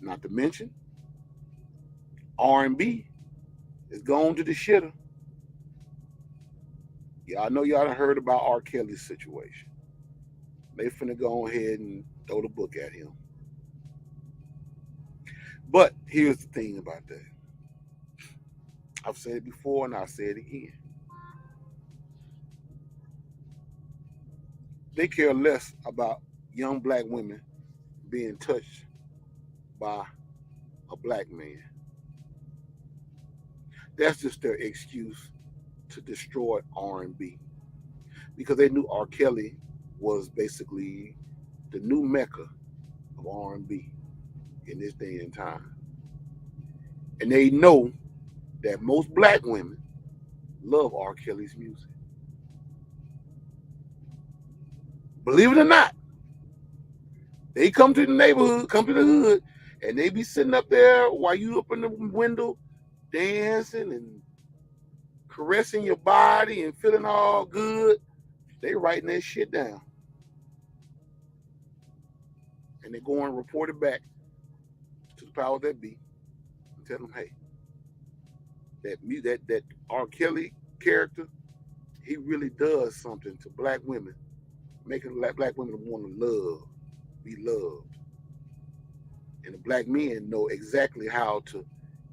Not to mention, R&B is gone to the shitter. Y'all know y'all done heard about R. Kelly's situation. They finna go ahead and throw the book at him. But here's the thing about that. I've said it before and I'll say it again. They care less about young black women being touched by a black man. That's just their excuse to destroy R&B. Because they knew R. Kelly was basically the new mecca of R&B in this day and time. And they know that most black women love R. Kelly's music. Believe it or not, they come to the neighborhood, come to the hood, and they be sitting up there while you up in the window dancing and caressing your body and feeling all good. They writing that shit down. And they go and report it back to the power that be and tell them, hey, that R. Kelly character, he really does something to black women, making black women want to be loved. And the black men know exactly how to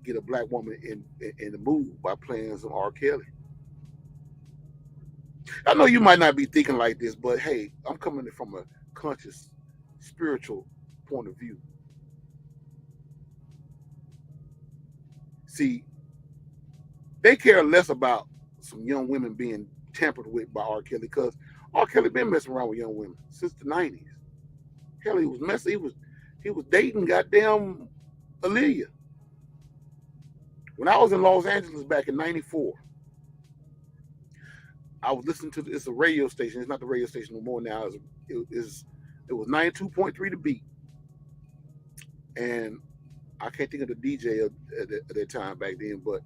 get a black woman in the mood by playing some R. Kelly. I know you might not be thinking like this, but hey, I'm coming from a conscious, spiritual point of view. See, they care less about some young women being tampered with by R. Kelly because R. Kelly been messing around with young women since the 90s. Hell, he was messing. He was dating goddamn Aaliyah. When I was in Los Angeles back in '94, I was listening to it's a radio station. It's not the radio station no more now. It was 92.3 The Beat, and I can't think of the DJ at that time back then, but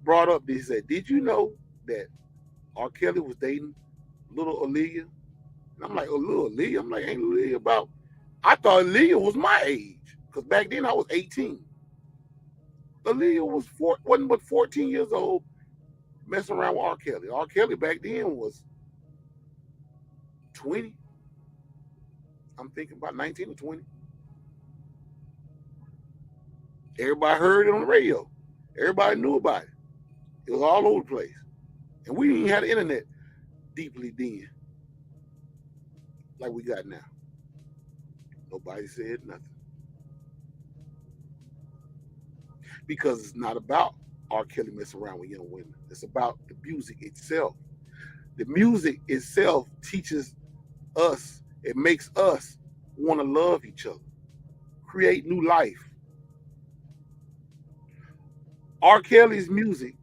brought up. He said, "Did you know that R. Kelly was dating little Aaliyah?" And I'm like, "Oh, little Aaliyah." I'm like, "Ain't Aaliyah about?" I thought Aaliyah was my age because back then I was 18. Aaliyah wasn't but 14 years old, messing around with R. Kelly. R. Kelly back then was 20. I'm thinking about 19 or 20. Everybody heard it on the radio. Everybody knew about it. It was all over the place. And we didn't even have the internet deeply then like we got now. Nobody said nothing. Because it's not about R. Kelly messing around with young women. It's about the music itself. The music itself teaches us, it makes us want to love each other, create new life. R. Kelly's music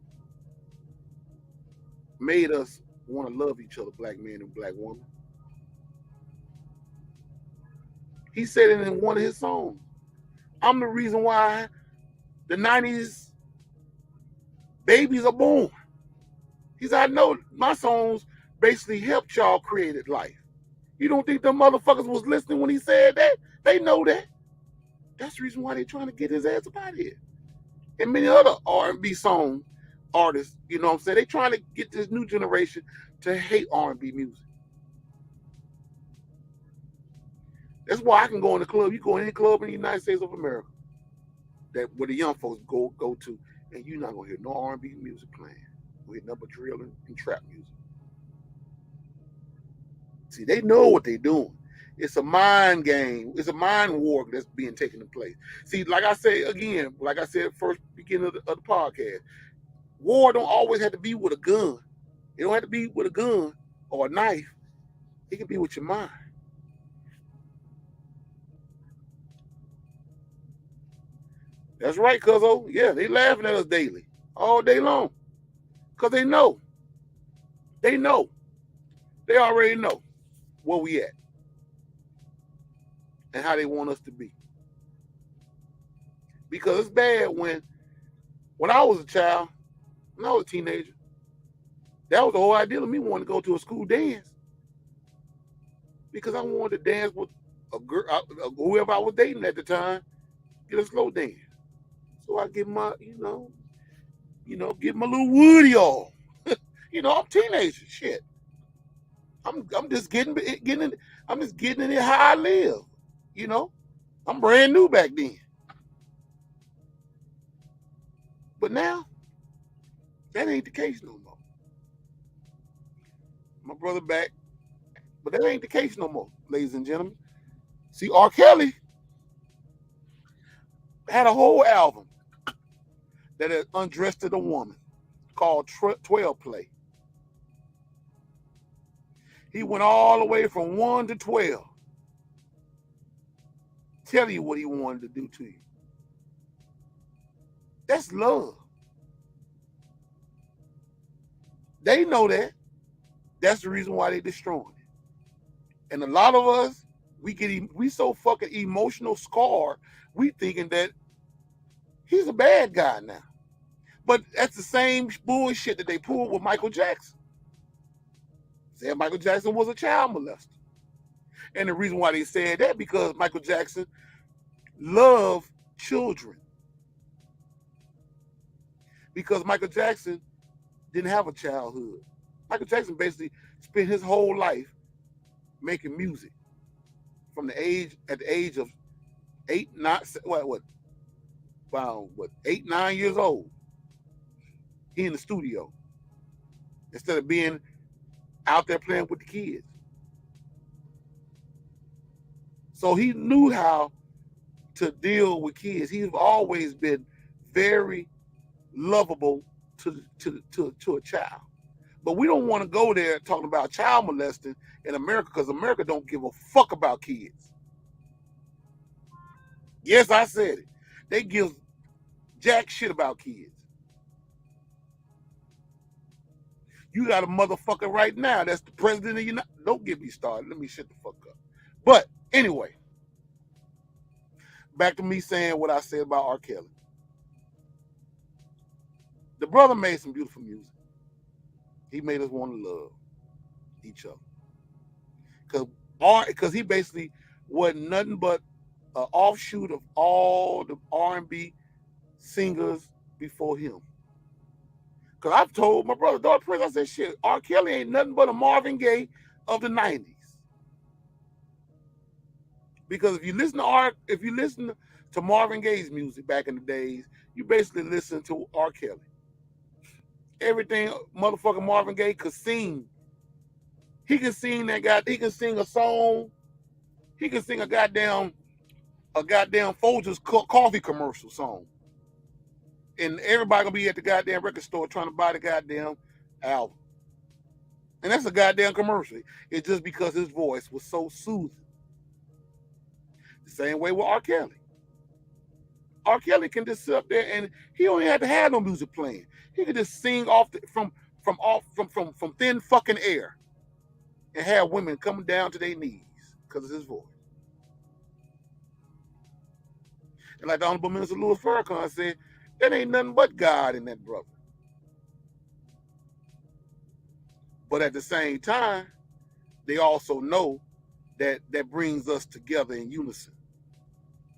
made us want to love each other, black man and black woman. He said it in one of his songs. I'm the reason why the 90s babies are born. He said, I know my songs basically helped y'all create life. You don't think them motherfuckers was listening when he said that? They know that. That's the reason why they're trying to get his ass up out of here. And many other R&B song artists, you know what I'm saying? They trying to get this new generation to hate R&B music. That's why I can go in the club. You go in any club in the United States of America that where the young folks go to, and you're not gonna hear no R&B music playing. We hear nothing but drill and trap music. See, they know what they're doing. It's a mind game. It's a mind war that's being taken in place. See, like I said first beginning of the podcast, war don't always have to be with a gun. It don't have to be with a gun or a knife. It can be with your mind. That's right, cuzzo. Yeah, they laughing at us daily, all day long. Because they know. They know. They already know where we at and how they want us to be. Because it's bad when I was a child, when I was a teenager, that was the whole idea of me wanting to go to a school dance. Because I wanted to dance with a girl, whoever I was dating at the time, get a slow dance. So I get my, get my little woody on. I'm a teenager. Shit. I'm just getting in it how I live. I'm brand new back then. But now, that ain't the case no more. My brother back, but that ain't the case no more, ladies and gentlemen. See, R. Kelly had a whole album that had undressed a woman called 12 Play. He went all the way from 1 to 12. Tell you what he wanted to do to you. That's love. They know that. That's the reason why they destroying it. And a lot of us, we so fucking emotional scarred, we thinking that he's a bad guy now. But that's the same bullshit that they pulled with Michael Jackson. Said Michael Jackson was a child molester. And the reason why they said that, because Michael Jackson loved children. Because Michael Jackson didn't have a childhood. Michael Jackson basically spent his whole life making music at the age of 8, 9 years old. He in the studio instead of being out there playing with the kids. So he knew how to deal with kids. He's always been very lovable to a child. But we don't want to go there talking about child molesting in America, because America don't give a fuck about kids. Yes, I said it. They give jack shit about kids. You got a motherfucker right now that's the president of the United States. Don't get me started. Let me shut the fuck up. But anyway, back to me saying what I said about R. Kelly. The brother made some beautiful music. He made us want to love each other. Because he basically wasn't nothing but an offshoot of all the R&B singers before him. Because I've told my brother, Dog Prince, I said, shit, R. Kelly ain't nothing but a Marvin Gaye of the 90s. Because if you listen to Marvin Gaye's music back in the days, you basically listen to R. Kelly. Everything motherfucking Marvin Gaye could sing. He can sing he can sing a song. He can sing a goddamn Folgers coffee commercial song. And everybody gonna be at the goddamn record store trying to buy the goddamn album. And that's a goddamn commercial. It's just because his voice was so soothing. The same way with R. Kelly. R. Kelly can just sit up there and he don't even have to have no music playing. He could just sing from thin fucking air and have women coming down to their knees because of his voice. And like the Honorable Minister Louis Farrakhan said, there ain't nothing but God in that brother. But at the same time, they also know that brings us together in unison.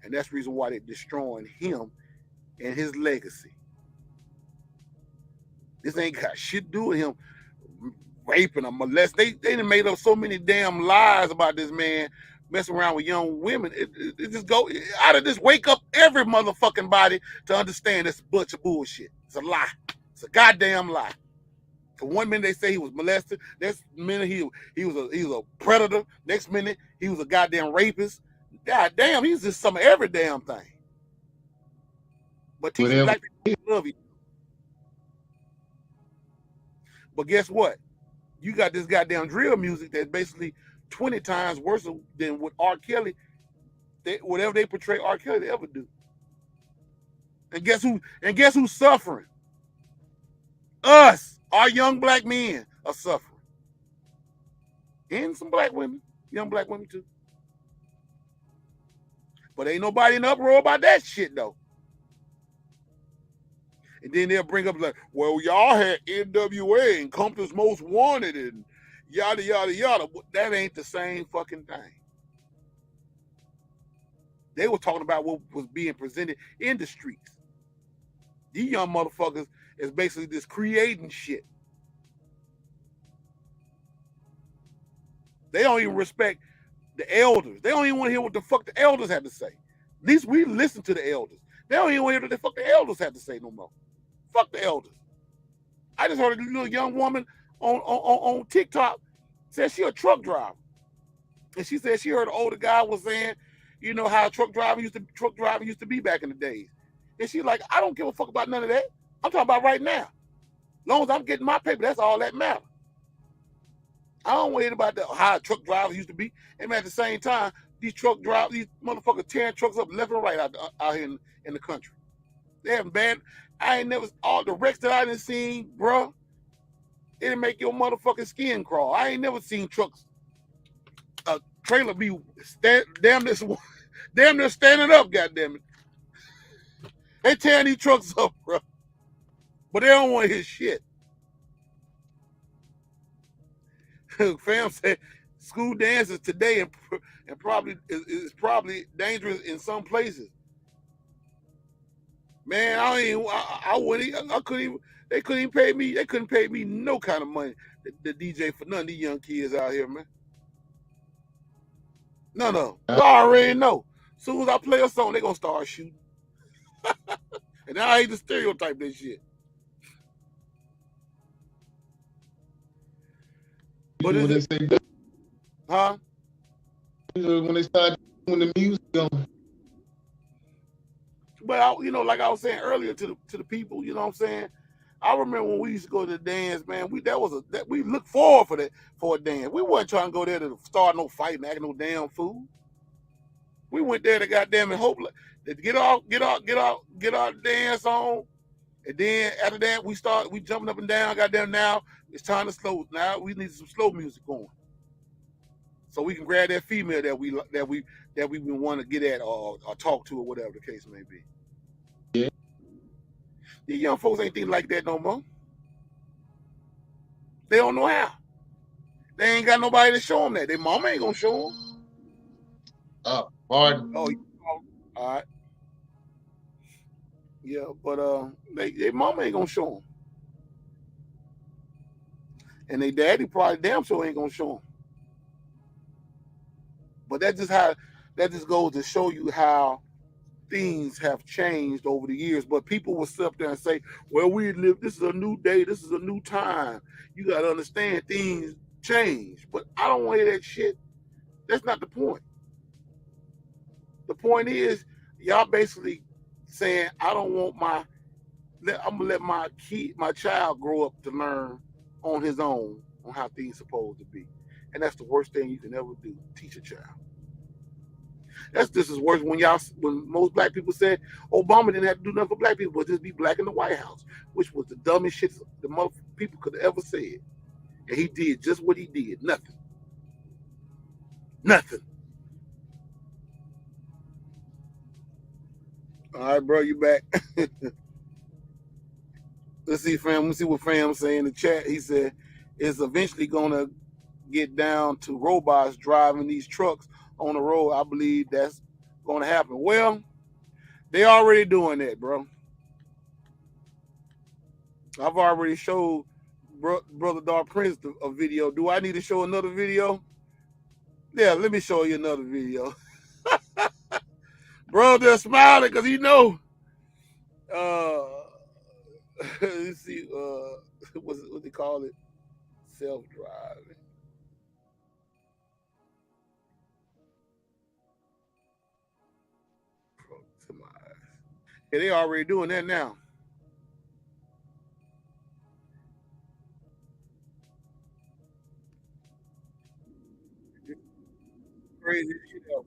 And that's the reason why they're destroying him and his legacy. This ain't got shit to do with him raping or molesting. They done made up so many damn lies about this man messing around with young women. It just go out of this, wake up every motherfucking body to understand this bunch of bullshit. It's a lie. It's a goddamn lie. For 1 minute they say he was molested. Next minute he was a predator. Next minute he was a goddamn rapist. God damn, he's just some of every damn thing. But teaching black people love you. But guess what? You got this goddamn drill music that's basically 20 times worse than what R. Kelly, whatever they portray R. Kelly to ever do. And guess who's suffering? Us, our young black men are suffering. And some black women, young black women too. But ain't nobody in uproar about that shit though. And then they'll bring up like, well, y'all had NWA and Compton's Most Wanted and yada, yada, yada. That ain't the same fucking thing. They were talking about what was being presented in the streets. These young motherfuckers is basically just creating shit. They don't even respect the elders. They don't even want to hear what the fuck the elders have to say. At least we listen to the elders. They don't even want to hear what the fuck the elders have to say no more. Fuck the elders. I just heard a little young woman on TikTok said she a truck driver. And she said she heard an older guy was saying, you know, how truck driving used to be back in the days. And she's like, I don't give a fuck about none of that. I'm talking about right now. As long as I'm getting my paper, that's all that matters. I don't worry about how truck drivers used to be. And at the same time, these truck drivers, these motherfuckers tearing trucks up left and right out here in the country. They having bad. I ain't never, all the wrecks that I done seen, bro, it'll make your motherfucking skin crawl. I ain't never seen trucks, a trailer be damn near standing up, goddamn it. They tearing these trucks up, bro. But they don't want to hear shit. Fam said school dances today and probably is probably dangerous in some places. Man, I couldn't even, they couldn't pay me no kind of money to DJ for none of these young kids out here, man. No. I already know. As soon as I play a song, they gonna start shooting. And I hate to stereotype that shit. But when they say that, huh? When they start doing the music on. But like I was saying earlier to the people, you know what I'm saying? I remember when we used to go to the dance, man. We looked forward for a dance. We wasn't trying to go there to start no fight and act no damn fool. We went there to goddamn and hope to get our dance on, and then after that we jumping up and down. Goddamn, now it's time to slow. Now we need some slow music going, so we can grab that female that we want to get at or talk to or whatever the case may be. Yeah. These young folks ain't thinking like that no more. They don't know how. They ain't got nobody to show them that. Their mama ain't gonna show them. Pardon. Oh, all right. Yeah, but their mama ain't gonna show them, and their daddy probably damn sure ain't gonna show them. But that just goes to show you how things have changed over the years. But people will sit up there and say, well, this is a new day, this is a new time. You gotta understand things change. But I don't want to hear that shit. That's not the point. The point is, y'all basically saying, I'm gonna let my child grow up to learn on his own on how things supposed to be. And that's the worst thing you can ever do, teach a child. That's just as worse when most black people said Obama didn't have to do nothing for black people, but just be black in the White House, which was the dumbest shit the most people could have ever said. And he did just what he did. Nothing. All right, bro, you back. Let's see, fam. Let's see what Fam's saying in the chat. He said it's eventually gonna get down to robots driving these trucks on the road. I believe that's gonna happen. Well, they already doing that, bro. I've already showed Brother Dark Prince a video. Do I need to show another video? Yeah, let me show you another video. Bro, they're smiling because he know. Let's see. what they call it? Self-driving. Yeah, they already doing that now. Crazy shit out.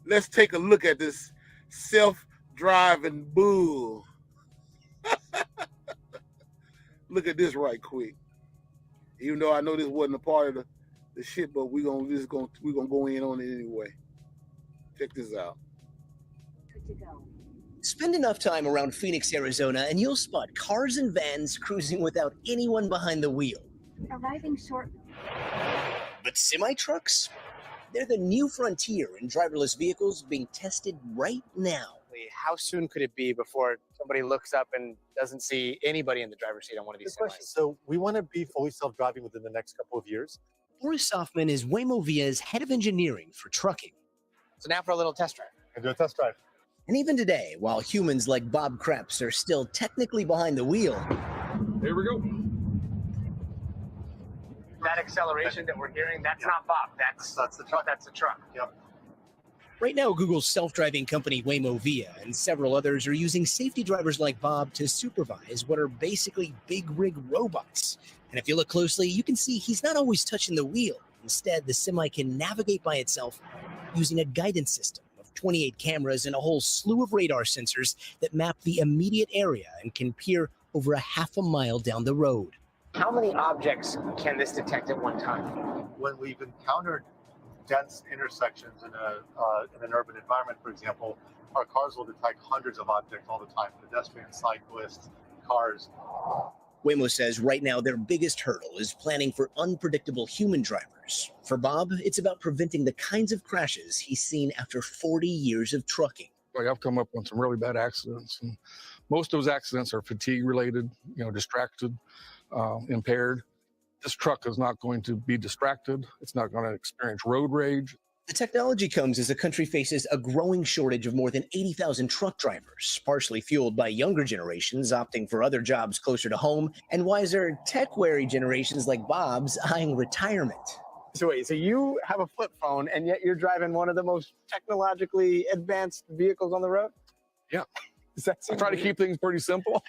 Let's take a look at this self-driving bull. Look at this right quick. Even though I know this wasn't a part of the shit, but we're gonna go in on it anyway. Check this out. Spend enough time around Phoenix, Arizona, and you'll spot cars and vans cruising without anyone behind the wheel. Arriving shortly. But semi-trucks? They're the new frontier in driverless vehicles being tested right now. How soon could it be before somebody looks up and doesn't see anybody in the driver's seat on one of these semis? So we want to be fully self-driving within the next couple of years. Boris Softman is Waymo Via's head of engineering for trucking. So now for a little test drive. And do a test drive. And even today, while humans like Bob Krebs are still technically behind the wheel. Here we go. That acceleration that we're hearing, that's not Bob. That's the truck. That's the truck. Yep. Right now, Google's self-driving company Waymo Via and several others are using safety drivers like Bob to supervise what are basically big rig robots. And if you look closely, you can see he's not always touching the wheel. Instead, the semi can navigate by itself using a guidance system of 28 cameras and a whole slew of radar sensors that map the immediate area and can peer over a half a mile down the road. How many objects can this detect at one time? When we've encountered dense intersections in an urban environment, for example, our cars will detect hundreds of objects all the time: pedestrians, cyclists, cars. Waymo says right now their biggest hurdle is planning for unpredictable human drivers. For Bob, it's about preventing the kinds of crashes he's seen after 40 years of trucking. Like, I've come up on some really bad accidents, and most of those accidents are fatigue related, distracted, impaired. This truck is not going to be distracted. It's not going to experience road rage. The technology comes as the country faces a growing shortage of more than 80,000 truck drivers, partially fueled by younger generations opting for other jobs closer to home, and wiser, tech-wary generations like Bob's eyeing retirement. So wait, so you have a flip phone, and yet you're driving one of the most technologically advanced vehicles on the road? Yeah. I try to keep things pretty simple,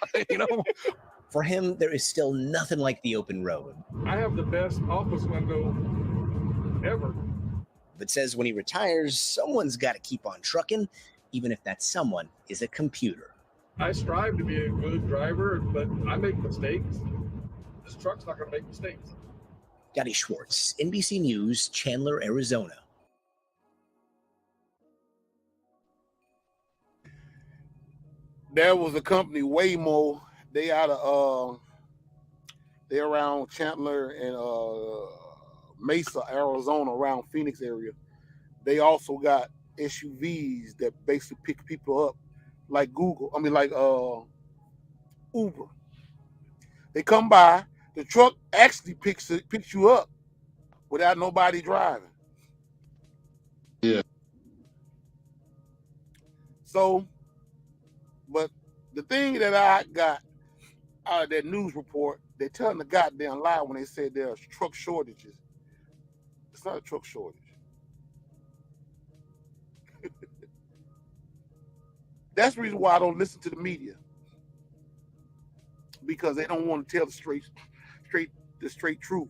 For him, there is still nothing like the open road. I have the best office window ever. But says when he retires, someone's got to keep on trucking, even if that someone is a computer. I strive to be a good driver, but I make mistakes. This truck's not going to make mistakes. Gotti Schwartz, NBC News, Chandler, Arizona. There was a company, Waymo. They they're around Chandler and Mesa, Arizona, around Phoenix area. They also got SUVs that basically pick people up, like Uber. They come by, the truck actually picks you up without nobody driving. Yeah. So, but the thing that I got out of that news report, they're telling the goddamn lie when they say there's truck shortages. It's not a truck shortage. That's the reason why I don't listen to the media, because they don't want to tell the straight truth.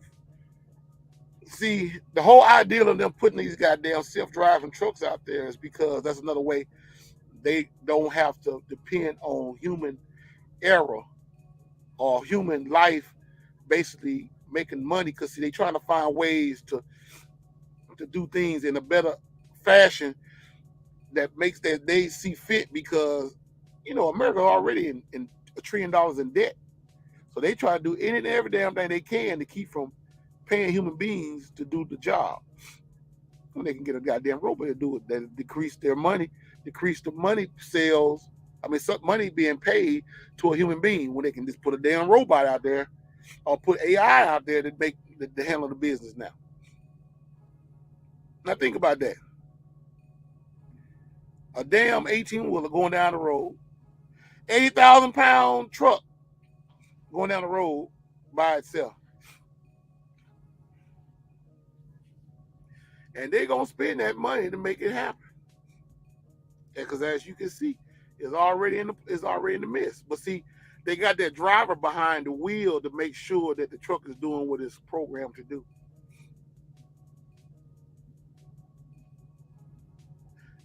See, the whole idea of them putting these goddamn self-driving trucks out there is because that's another way they don't have to depend on human error or human life basically making money, because they trying to find ways to do things in a better fashion that makes that they see fit, because America already in $1 trillion in debt. So they try to do any and every damn thing they can to keep from paying human beings to do the job. When they can get a goddamn robot to do it, that decrease the money sales. Some money being paid to a human being, when they can just put a damn robot out there or put AI out there to make the handle of the business now. Now think about that. A damn 18-wheeler going down the road. 80,000-pound truck going down the road by itself. And they're going to spend that money to make it happen. Because as you can see, it's already in the midst. But see, they got that driver behind the wheel to make sure that the truck is doing what it's programmed to do.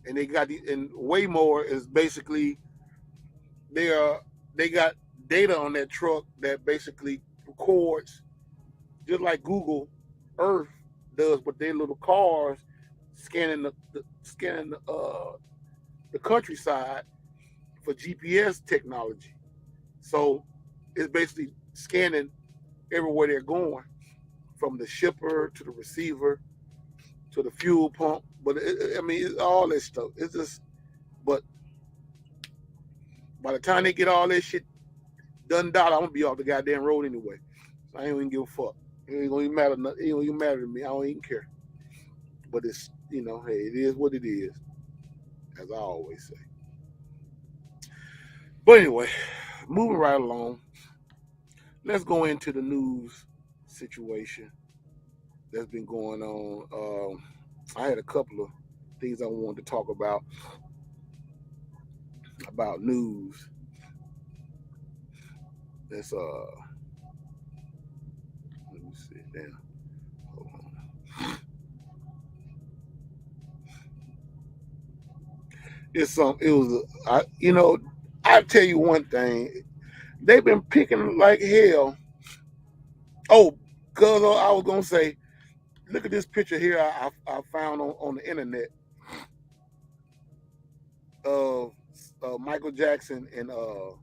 And they got and Waymo is basically they got data on that truck that basically records just like Google Earth does, but their little cars scanning the countryside for GPS technology. So it's basically scanning everywhere they're going, from the shipper to the receiver to the fuel pump. But it's all that stuff. It's just, but by the time they get all that shit done, I'm gonna be off the goddamn road anyway. So I ain't even give a fuck. It ain't gonna even matter. It ain't even matter to me. I don't even care. But it's, hey, it is what it is, as I always say. But anyway, moving right along. Let's go into the news situation that's been going on. I had a couple of things I wanted to talk about news. Let's let me see. Damn. Hold on. I'll tell you one thing. They've been picking like hell. Oh, cuz I was gonna say, look at this picture here I found on the internet of Michael Jackson and the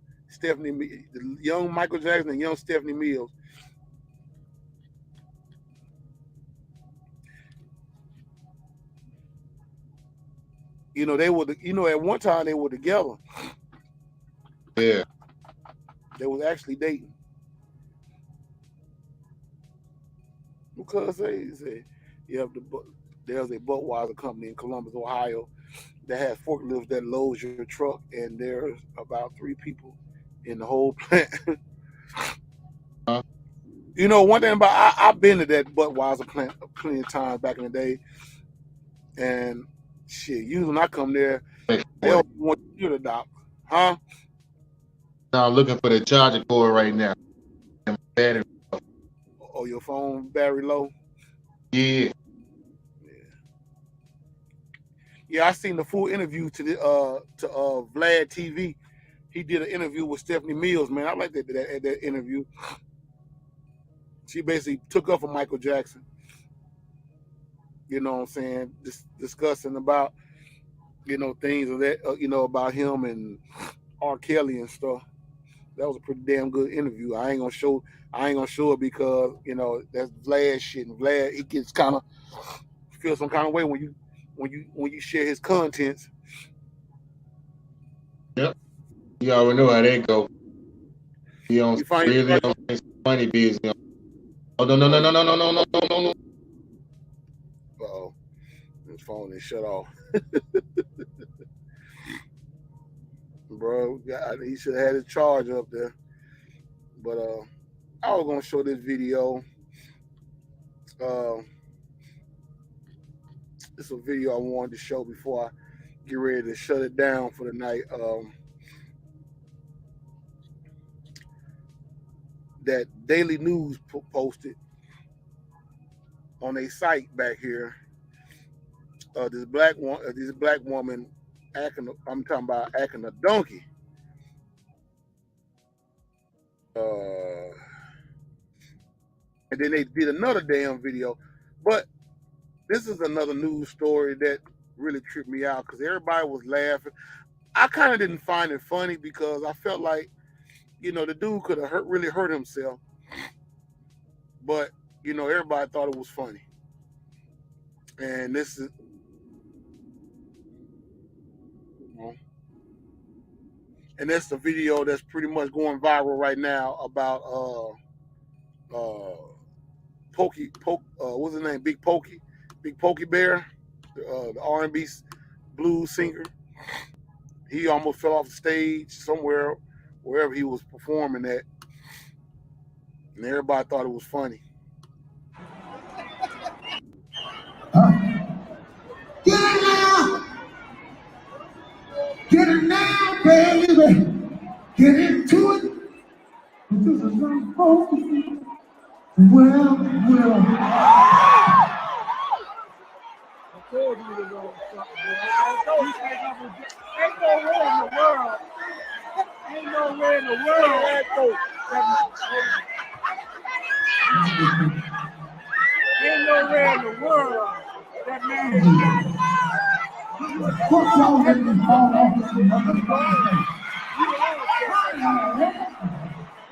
young Michael Jackson and young Stephanie Mills. They were at one time they were together. Yeah. They was actually dating. Because there's a Budweiser company in Columbus, Ohio, that has forklifts that loads your truck, and there's about 3 people in the whole plant. One thing about I've been to that Budweiser plant plenty of times back in the day, and shit, usually when I come there, they don't want you to dock, huh? Now I'm looking for the charger cord right now. Battery. Oh, your phone battery low? Yeah. Yeah, I seen the full interview to Vlad TV. He did an interview with Stephanie Mills, man. I like that interview. She basically took up for Michael Jackson. You know what I'm saying? Just discussing about, things of that, about him and R. Kelly and stuff. That was a pretty damn good interview. I ain't gonna show it because that's Vlad shit, and Vlad, he gets kind of feel some kind of way when you share his contents. Yep. You already know how that go. He on really on money business. Oh no. Uh-oh. His phone is shut off. Bro, he should have had his charger up there. But I was gonna show this video. It's a video I wanted to show before I get ready to shut it down for the night. That Daily News posted on a site back here. This black woman acting a donkey. And then they did another damn video. But this is another news story that really tripped me out because everybody was laughing. I kind of didn't find it funny because I felt like, the dude could have really hurt himself. But, everybody thought it was funny. And this is, and that's the video that's pretty much going viral right now about what's his name? Big Pokey Bear, the R&B blues singer. He almost fell off the stage somewhere, wherever he was performing at, and everybody thought it was funny. Get it now! Get it now, baby! Get into it! This is unfolding. Well. I told you to go ain't nowhere in the world. Ain't nowhere in the world. Ain't nowhere in the world that man is fuck y'all getting this ball off this motherfucker. You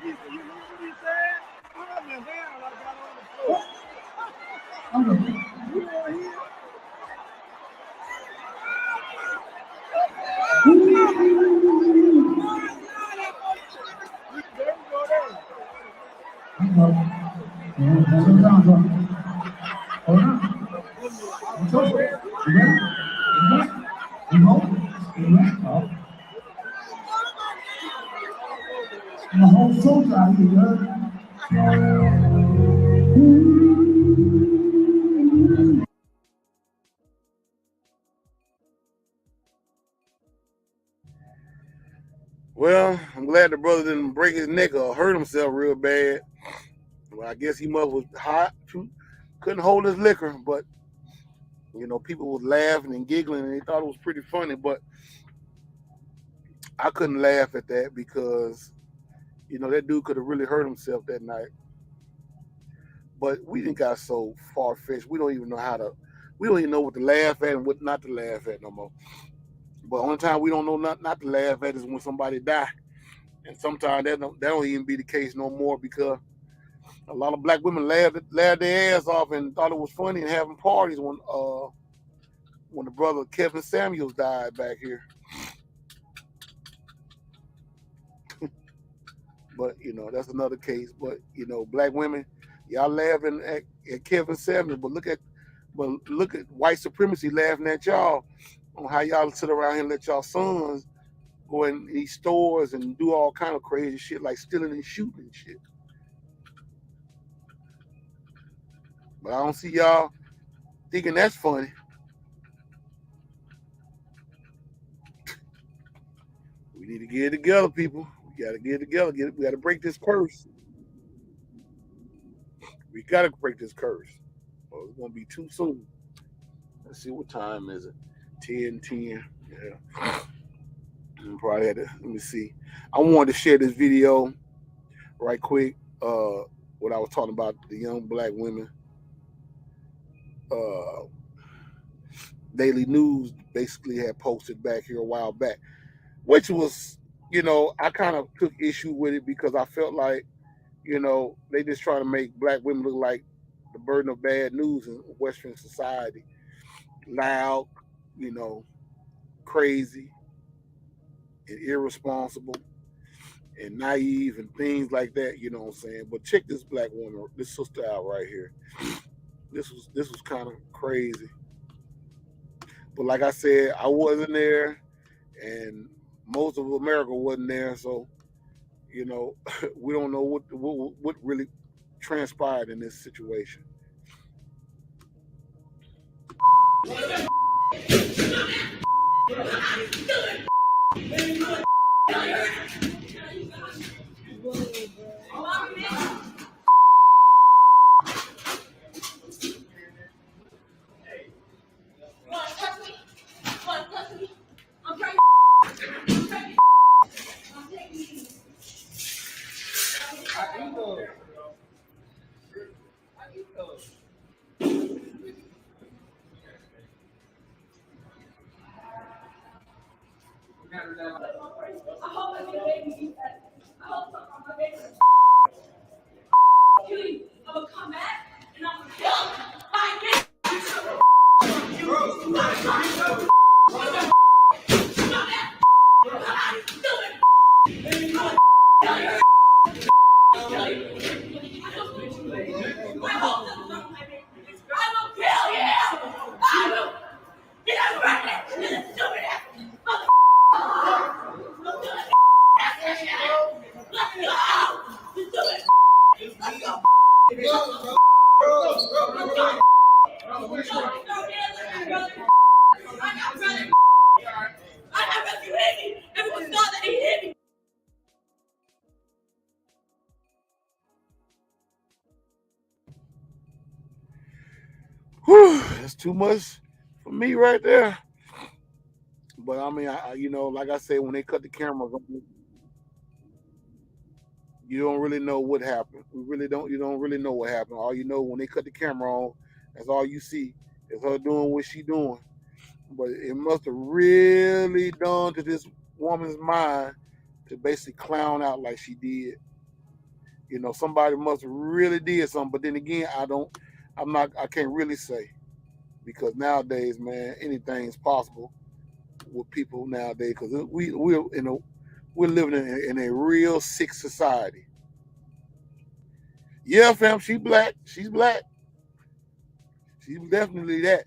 know what he said? What the hell I got on the floor? You know here? The whole soldier out here, Well, I'm glad the brother didn't break his neck or hurt himself real bad. Well, I guess he was hot, couldn't hold his liquor, but you know, people was laughing and giggling and they thought it was pretty funny, but I couldn't laugh at that because, you know, that dude could have really hurt himself that night. But we didn't got so far-fetched. We don't even know what to laugh at and what not to laugh at no more. But only time we don't know not to laugh at is when somebody die. And sometimes that don't even be the case no more because a lot of black women laughed their ass off and thought it was funny and having parties when the brother Kevin Samuels died back here. But, you know, that's another case. But, you know, black women, y'all laughing at Kevin Samuels, but look at white supremacy laughing at y'all on how y'all sit around here and let y'all sons go in these stores and do all kind of crazy shit like stealing and shooting and shit. But I don't see y'all thinking that's funny. We need to get it together, people. We got to get it together. We got to break this curse. We got to break this curse. Or it's going to be too soon. Let's see, what time is it? 10:10. Yeah. Probably had to, let me see. I wanted to share this video right quick. What I was talking about, the young black women. Daily News basically had posted back here a while back, which was, you know, I kind of took issue with it because I felt like, you know, they just try to make black women look like the burden of bad news in Western society. Loud, you know, crazy and irresponsible and naive and things like that, you know what I'm saying? But check this black woman, this sister out right here. This was kind of crazy. But like I said, I wasn't there and most of America wasn't there, so you know, we don't know what really transpired in this situation. Whew, that's too much for me right there. But I mean, you know, like I said, when they cut the cameras on, you don't really know what happened. You don't really know what happened. All you know when they cut the camera on, that's all you see is her doing what she doing. But it must have really done to this woman's mind to basically clown out like she did. You know, somebody must have really did something. But then again, I can't really say, because nowadays, man, anything's possible with people nowadays. Because we're living in a real sick society. Yeah, fam, she black. She's black. She's definitely that.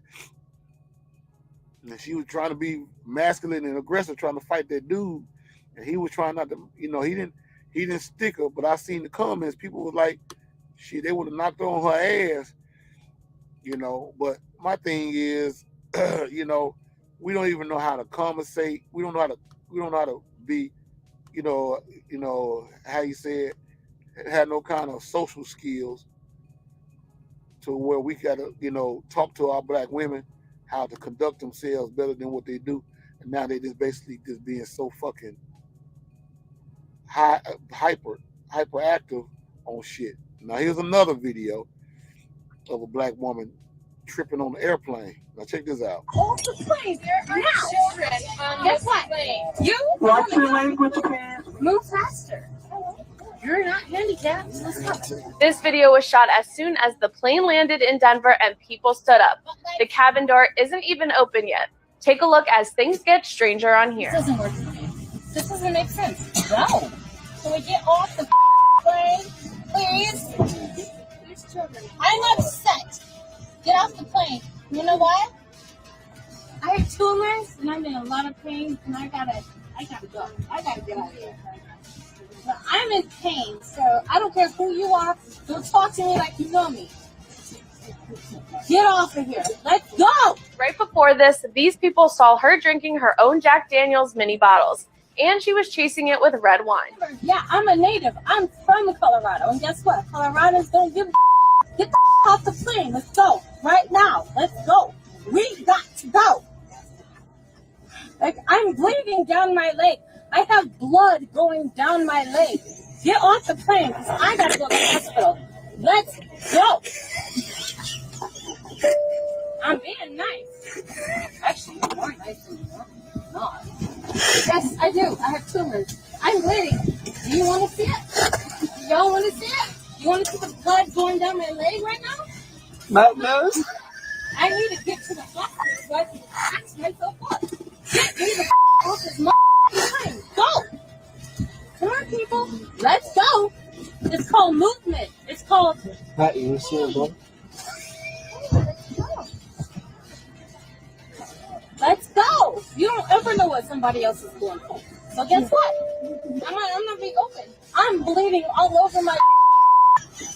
And she was trying to be masculine and aggressive, trying to fight that dude. And he was trying not to, you know, he didn't stick her. But I seen the comments. People was like, shit, they would have knocked on her ass, you know. But my thing is, you know, we don't even know how to conversate. We don't know how to be, you know, how you say it, had no kind of social skills to where we gotta, you know, talk to our black women how to conduct themselves better than what they do. And now they just basically just being so fucking hyperactive on shit. Now here's another video of a black woman tripping on the airplane. Now check this out. Off the plane, there are children on Guess what? Plane. You watch your language, man. Move faster. You're not handicapped. Let's go. This video was shot as soon as the plane landed in Denver and people stood up. The cabin door isn't even open yet. Take a look as things get stranger on here. This doesn't work for me. This doesn't make sense. No. Can we get off the plane, please? There's children. I'm upset. Get off the plane. You know what? I have tumors and I'm in a lot of pain and I gotta go. I gotta get out of here. But I'm in pain, so I don't care who you are. Don't talk to me like you know me. Get off of here. Let's go. Right before this, these people saw her drinking her own Jack Daniels mini bottles, and she was chasing it with red wine. Yeah, I'm a native. I'm from Colorado, and guess what? Coloradans don't give a Get the off the plane. Let's go. Right now. Let's go. We got to go. Like, I'm bleeding down my leg. I have blood going down my leg. Get off the plane, because I got to go to the hospital. Let's go. I'm being nice. Actually, you're more nice than you're not. Yes, I do. I have tumors. I'm bleeding. Do you want to see it? Y'all want to see it? You want to see the blood going down my leg right now? My nose? I need to get to the hospital so I can patch myself up. Get me the off this plane. Go! Come on, people. Let's go. It's called movement. It's called... Pat, you see it, bro? Let's go. You don't ever know what somebody else is going through. So guess what? I'm not being open. I'm bleeding all over my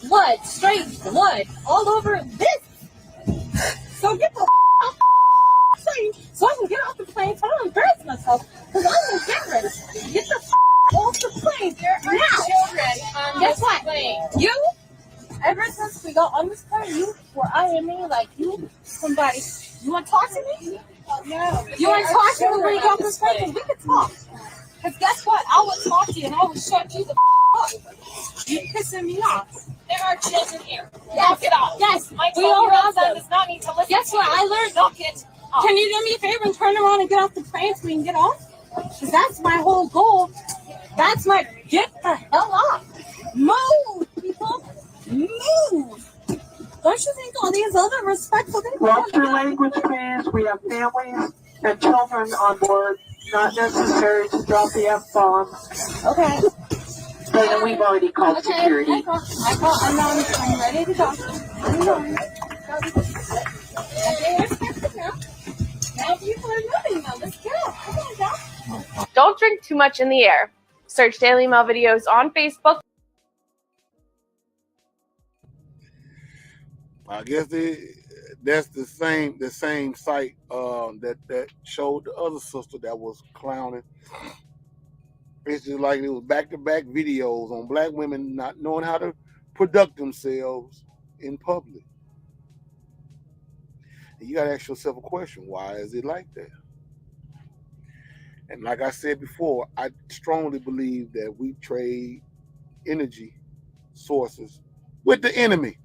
blood, straight blood, all over this. So get the off the plane so I can get off the plane so I don't embarrass myself because I'm embarrassed. Get the off the plane. There are children on Guess what? Plane. You, ever since we got on this plane, you were eyeing me like you somebody. You want to talk to me? No. You want to talk to me when we got on this plane? We can talk. Because guess what? I will talk to you and I will shut you the up. You're pissing me off. There are children here. Knock it off. Yes, my 12-year-old son does not need to listen. Guess what? I learned. Knock it off. Can you do me a favor and turn around and get off the plane so we can get off? Because that's my whole goal. That's my get the hell off. Move, people. Move. Don't you think all these other respectful people... Watch your language, please. We have families and children on board. Not necessary to drop the F-bomb. Okay. But we've already called security. I'm ready to go. Now people are moving now. Let's get up. Come on, Doc. Don't drink too much in the air. Search Daily Mail videos on Facebook. I guess that's the same site that showed the other sister that was clowning. It's just like it was back-to-back videos on black women not knowing how to conduct themselves in public. And you got to ask yourself a question: why is it like that? And like I said before, I strongly believe that we trade energy sources with the enemy.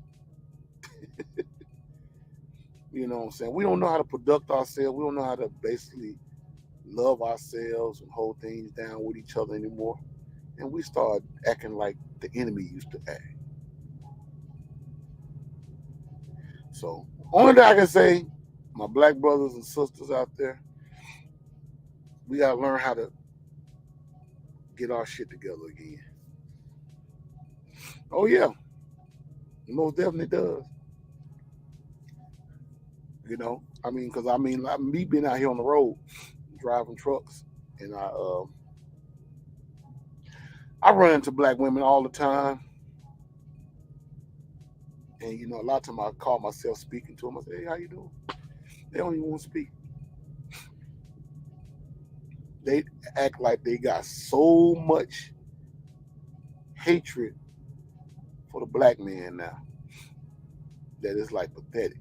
You know what I'm saying? We don't know how to conduct ourselves. We don't know how to basically love ourselves and hold things down with each other anymore. And we start acting like the enemy used to act. So, only thing I can say, my black brothers and sisters out there, we got to learn how to get our shit together again. Oh, yeah. It most definitely does. You know, I mean, because like me being out here on the road, driving trucks, and I run into black women all the time. And, you know, a lot of times I call myself speaking to them. I say, hey, how you doing? They don't even want to speak. They act like they got so much hatred for the black man now that it's like pathetic.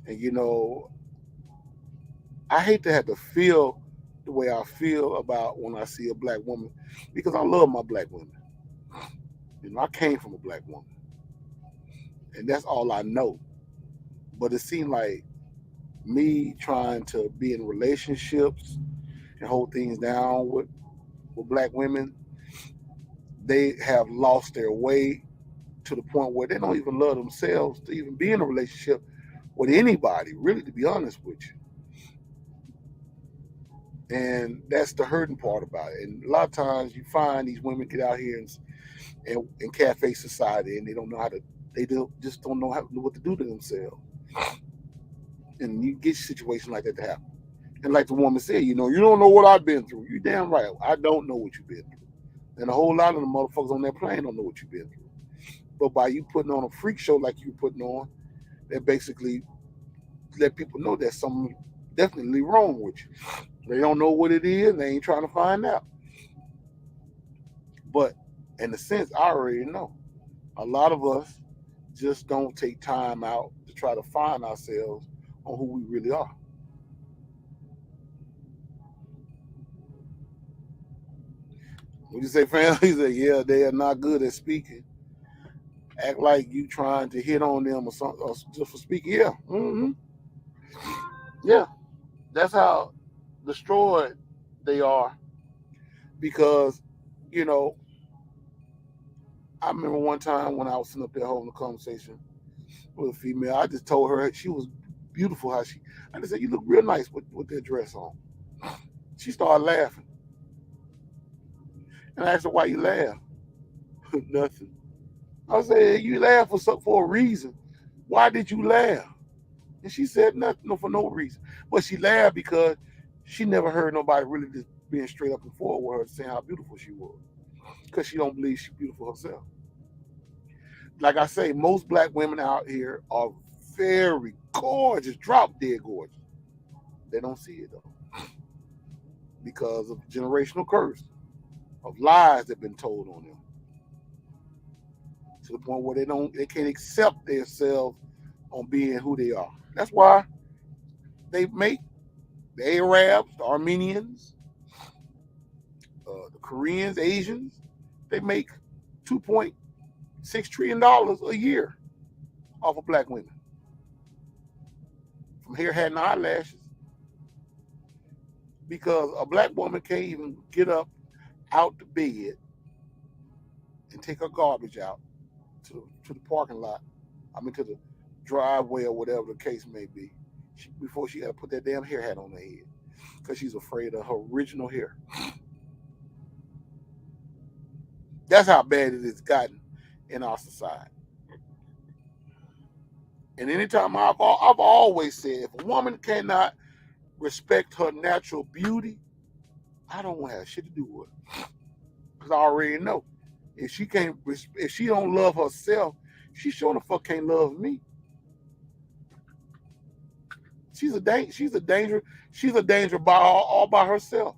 And, you know, I hate to have to feel the way I feel about when I see a black woman, because I love my black women. You know, I came from a black woman, and that's all I know. But it seemed like me trying to be in relationships and hold things down with black women, they have lost their way to the point where they don't even love themselves to even be in a relationship with anybody, really, to be honest with you. And that's the hurting part about it. And a lot of times you find these women get out here in cafe society, and they don't know how to, just don't know what to do to themselves. And you get situations like that to happen. And like the woman said, you know, you don't know what I've been through. You damn right. I don't know what you've been through. And a whole lot of the motherfuckers on that plane don't know what you've been through. But by you putting on a freak show like you putting on, that basically let people know there's something definitely wrong with you. They don't know what it is. They ain't trying to find out. But in a sense, I already know. A lot of us just don't take time out to try to find ourselves on who we really are. When you say family, you say, yeah, they are not good at speaking. Act like you trying to hit on them or something, or just for speaking. Yeah. Mm-hmm. Yeah. That's how destroyed they are. Because, you know, I remember one time when I was sitting up there holding a conversation with a female, I just told her she was beautiful. I just said, you look real nice with that dress on. She started laughing. And I asked her, why you laugh? Nothing. I said, you laugh for a reason. Why did you laugh? And she said nothing, for no reason. But she laughed because she never heard nobody really just being straight up and forward with her saying how beautiful she was. Because she don't believe she's beautiful herself. Like I say, most black women out here are very gorgeous, drop dead gorgeous. They don't see it though. Because of generational curse, of lies that have been told on them. To the point where they can't accept themselves on being who they are. That's why they make the Arabs, the Armenians, the Koreans, Asians, they make $2.6 trillion a year off of black women. From hair, hat, and eyelashes. Because a black woman can't even get up out the bed and take her garbage out to the parking lot. To the driveway or whatever the case may be. Before she got to put that damn hair hat on her head. Because she's afraid of her original hair. That's how bad it has gotten in our society. And anytime I've always said, if a woman cannot respect her natural beauty, I don't want to have shit to do with her. Because I already know. If she don't love herself, She sure the fuck can't love me. She's a danger by all by herself.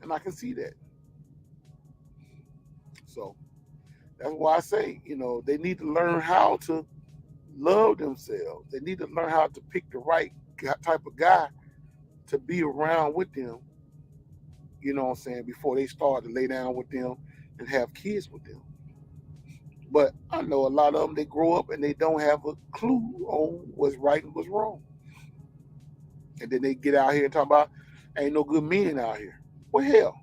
And I can see that. So that's why I say, they need to learn how to love themselves. They need to learn how to pick the right type of guy to be around with them, you know what I'm saying, before they start to lay down with them and have kids with them. But I know a lot of them, they grow up and they don't have a clue on what's right and what's wrong. And then they get out here and talk about, ain't no good men out here. Well, hell,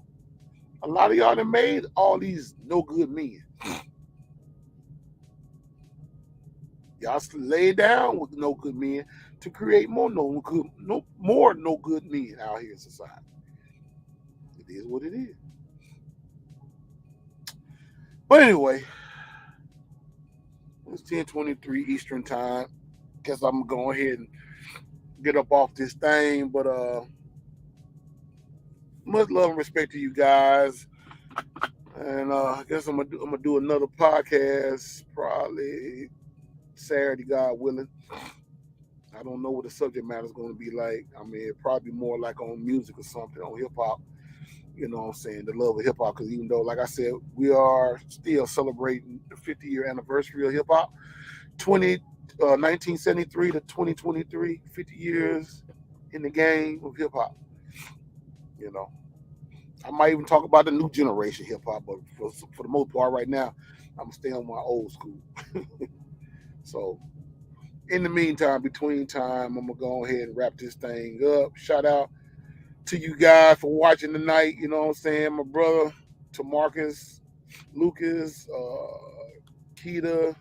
a lot of y'all that made all these no good men. Y'all lay down with no good men to create more no good men out here in society. It is what it is. But anyway, it's 10:23 Eastern time. Guess I'm gonna go ahead and get up off this thing. But much love and respect to you guys. And I guess I'm gonna do another podcast probably Saturday, God willing. I don't know what the subject matter is going to be like. I mean, it probably more like on music or something, on hip hop. You know what I'm saying? The love of hip hop. Because even though, like I said, we are still celebrating the 50-year anniversary of hip hop, 1973 to 2023, 50 years in the game of hip hop. You know, I might even talk about the new generation hip hop, but for the most part, right now, I'm gonna stay on my old school. So, in the meantime, between time, I'm gonna go ahead and wrap this thing up. Shout out to you guys for watching tonight. You know what I'm saying? My brother, to Marcus, Lucas, Keita,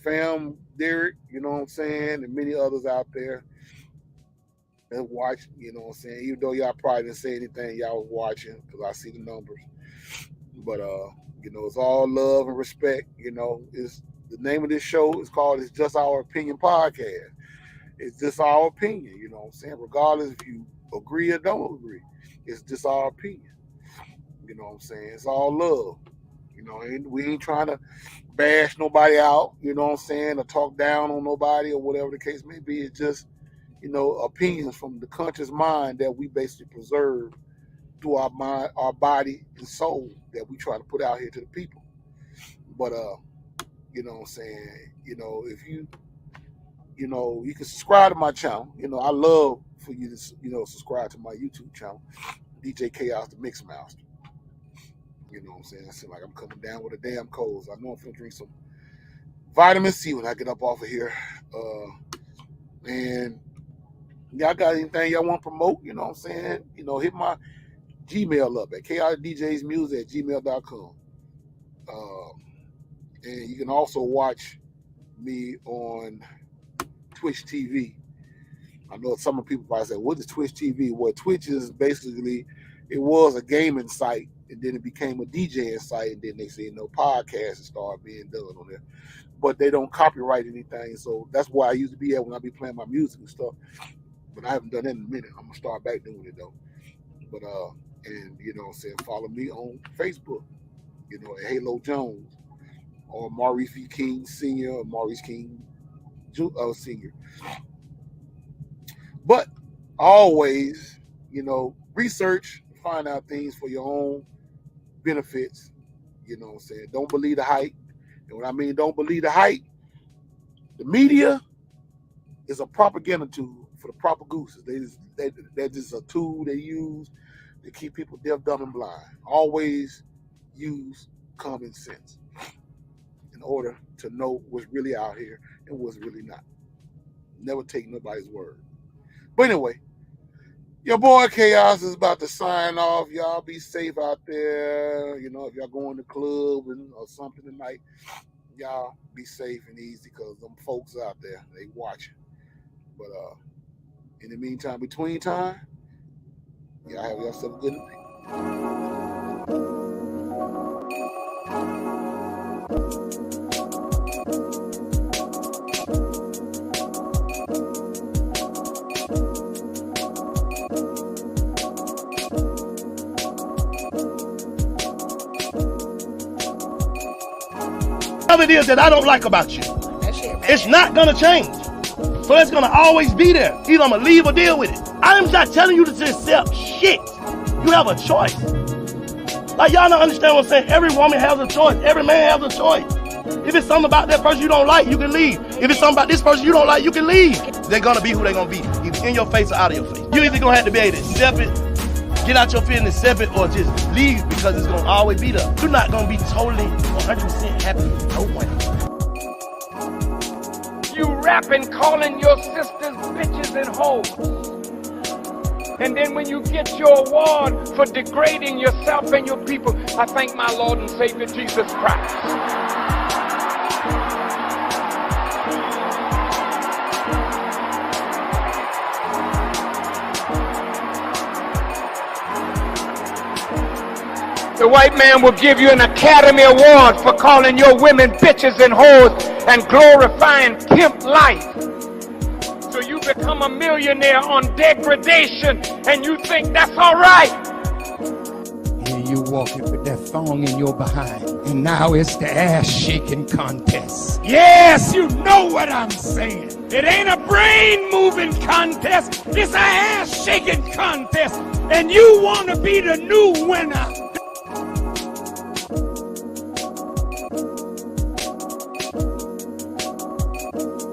Fam, Derek, you know what I'm saying, and many others out there that watch, you know what I'm saying, even though y'all probably didn't say anything, y'all was watching because I see the numbers. But, it's all love and respect. It's the name of this show is called It's Just Our Opinion Podcast. It's just our opinion, you know what I'm saying? Regardless if you agree or don't agree, it's just our opinion. You know what I'm saying? It's all love. And we ain't trying to bash nobody out, you know what I'm saying, or talk down on nobody or whatever the case may be. It's just, opinions from the conscious mind that we basically preserve through our mind, our body and soul that we try to put out here to the people. But you know what I'm saying, if you you can subscribe to my channel. I love for you to subscribe to my YouTube channel, DJ Chaos the Mix Master. You know what I'm saying? I seem like I'm coming down with a damn cold. I know I'm finna drink some vitamin C when I get up off of here. And y'all got anything y'all want to promote? You know what I'm saying? Hit my Gmail up at chaosdjsmusic@gmail.com. And you can also watch me on Twitch TV. I know some of people probably say, what is Twitch TV? Well, Twitch is basically, it was a gaming site, and then it became a DJing site, and then they say, podcasts started being done on there. But they don't copyright anything, so that's why I used to be at when I be playing my music and stuff. But I haven't done that in a minute. I'm gonna start back doing it though. But and you know what I'm saying, follow me on Facebook, at Halo Jones or Maurice V. King Sr. or Maurice King Sr. But always, research, find out things for your own benefits. You know what I'm saying? Don't believe the hype. And when I mean don't believe the hype, the media is a propaganda tool for the proper gooses. They're just a tool they use to keep people deaf, dumb, and blind. Always use common sense in order to know what's really out here and what's really not. Never take nobody's word. But anyway, your boy Chaos is about to sign off. Y'all be safe out there. If y'all going to the club or something tonight, y'all be safe and easy because them folks out there, they watching. But in the meantime, between time, y'all have yourself a good night. whatever it is that I don't like about you, it's not gonna change. So it's gonna always be there. Either I'm gonna leave or deal with it. I'm not telling you to just accept shit. You have a choice. Like, y'all don't understand what I'm saying. Every woman has a choice. Every man has a choice. If it's something about that person you don't like, you can leave. If it's something about this person you don't like, you can leave. They're gonna be who they're gonna be, either in your face or out of your face. You either gonna have to be able to accept it, get out your feelings, accept it, or just leave because it's gonna always be there. You're not gonna be totally 100% happy with no one. You rapping, calling your sisters bitches and hoes. And then when you get your award for degrading yourself and your people, I thank my Lord and Savior Jesus Christ. The white man will give you an Academy Award for calling your women bitches and whores and glorifying pimp life. So you become a millionaire on degradation and you think that's all right. Here you walking with that thong in your behind, and now it's the ass shaking contest. Yes, you know what I'm saying. It ain't a brain moving contest, it's an ass shaking contest, and you want to be the new winner.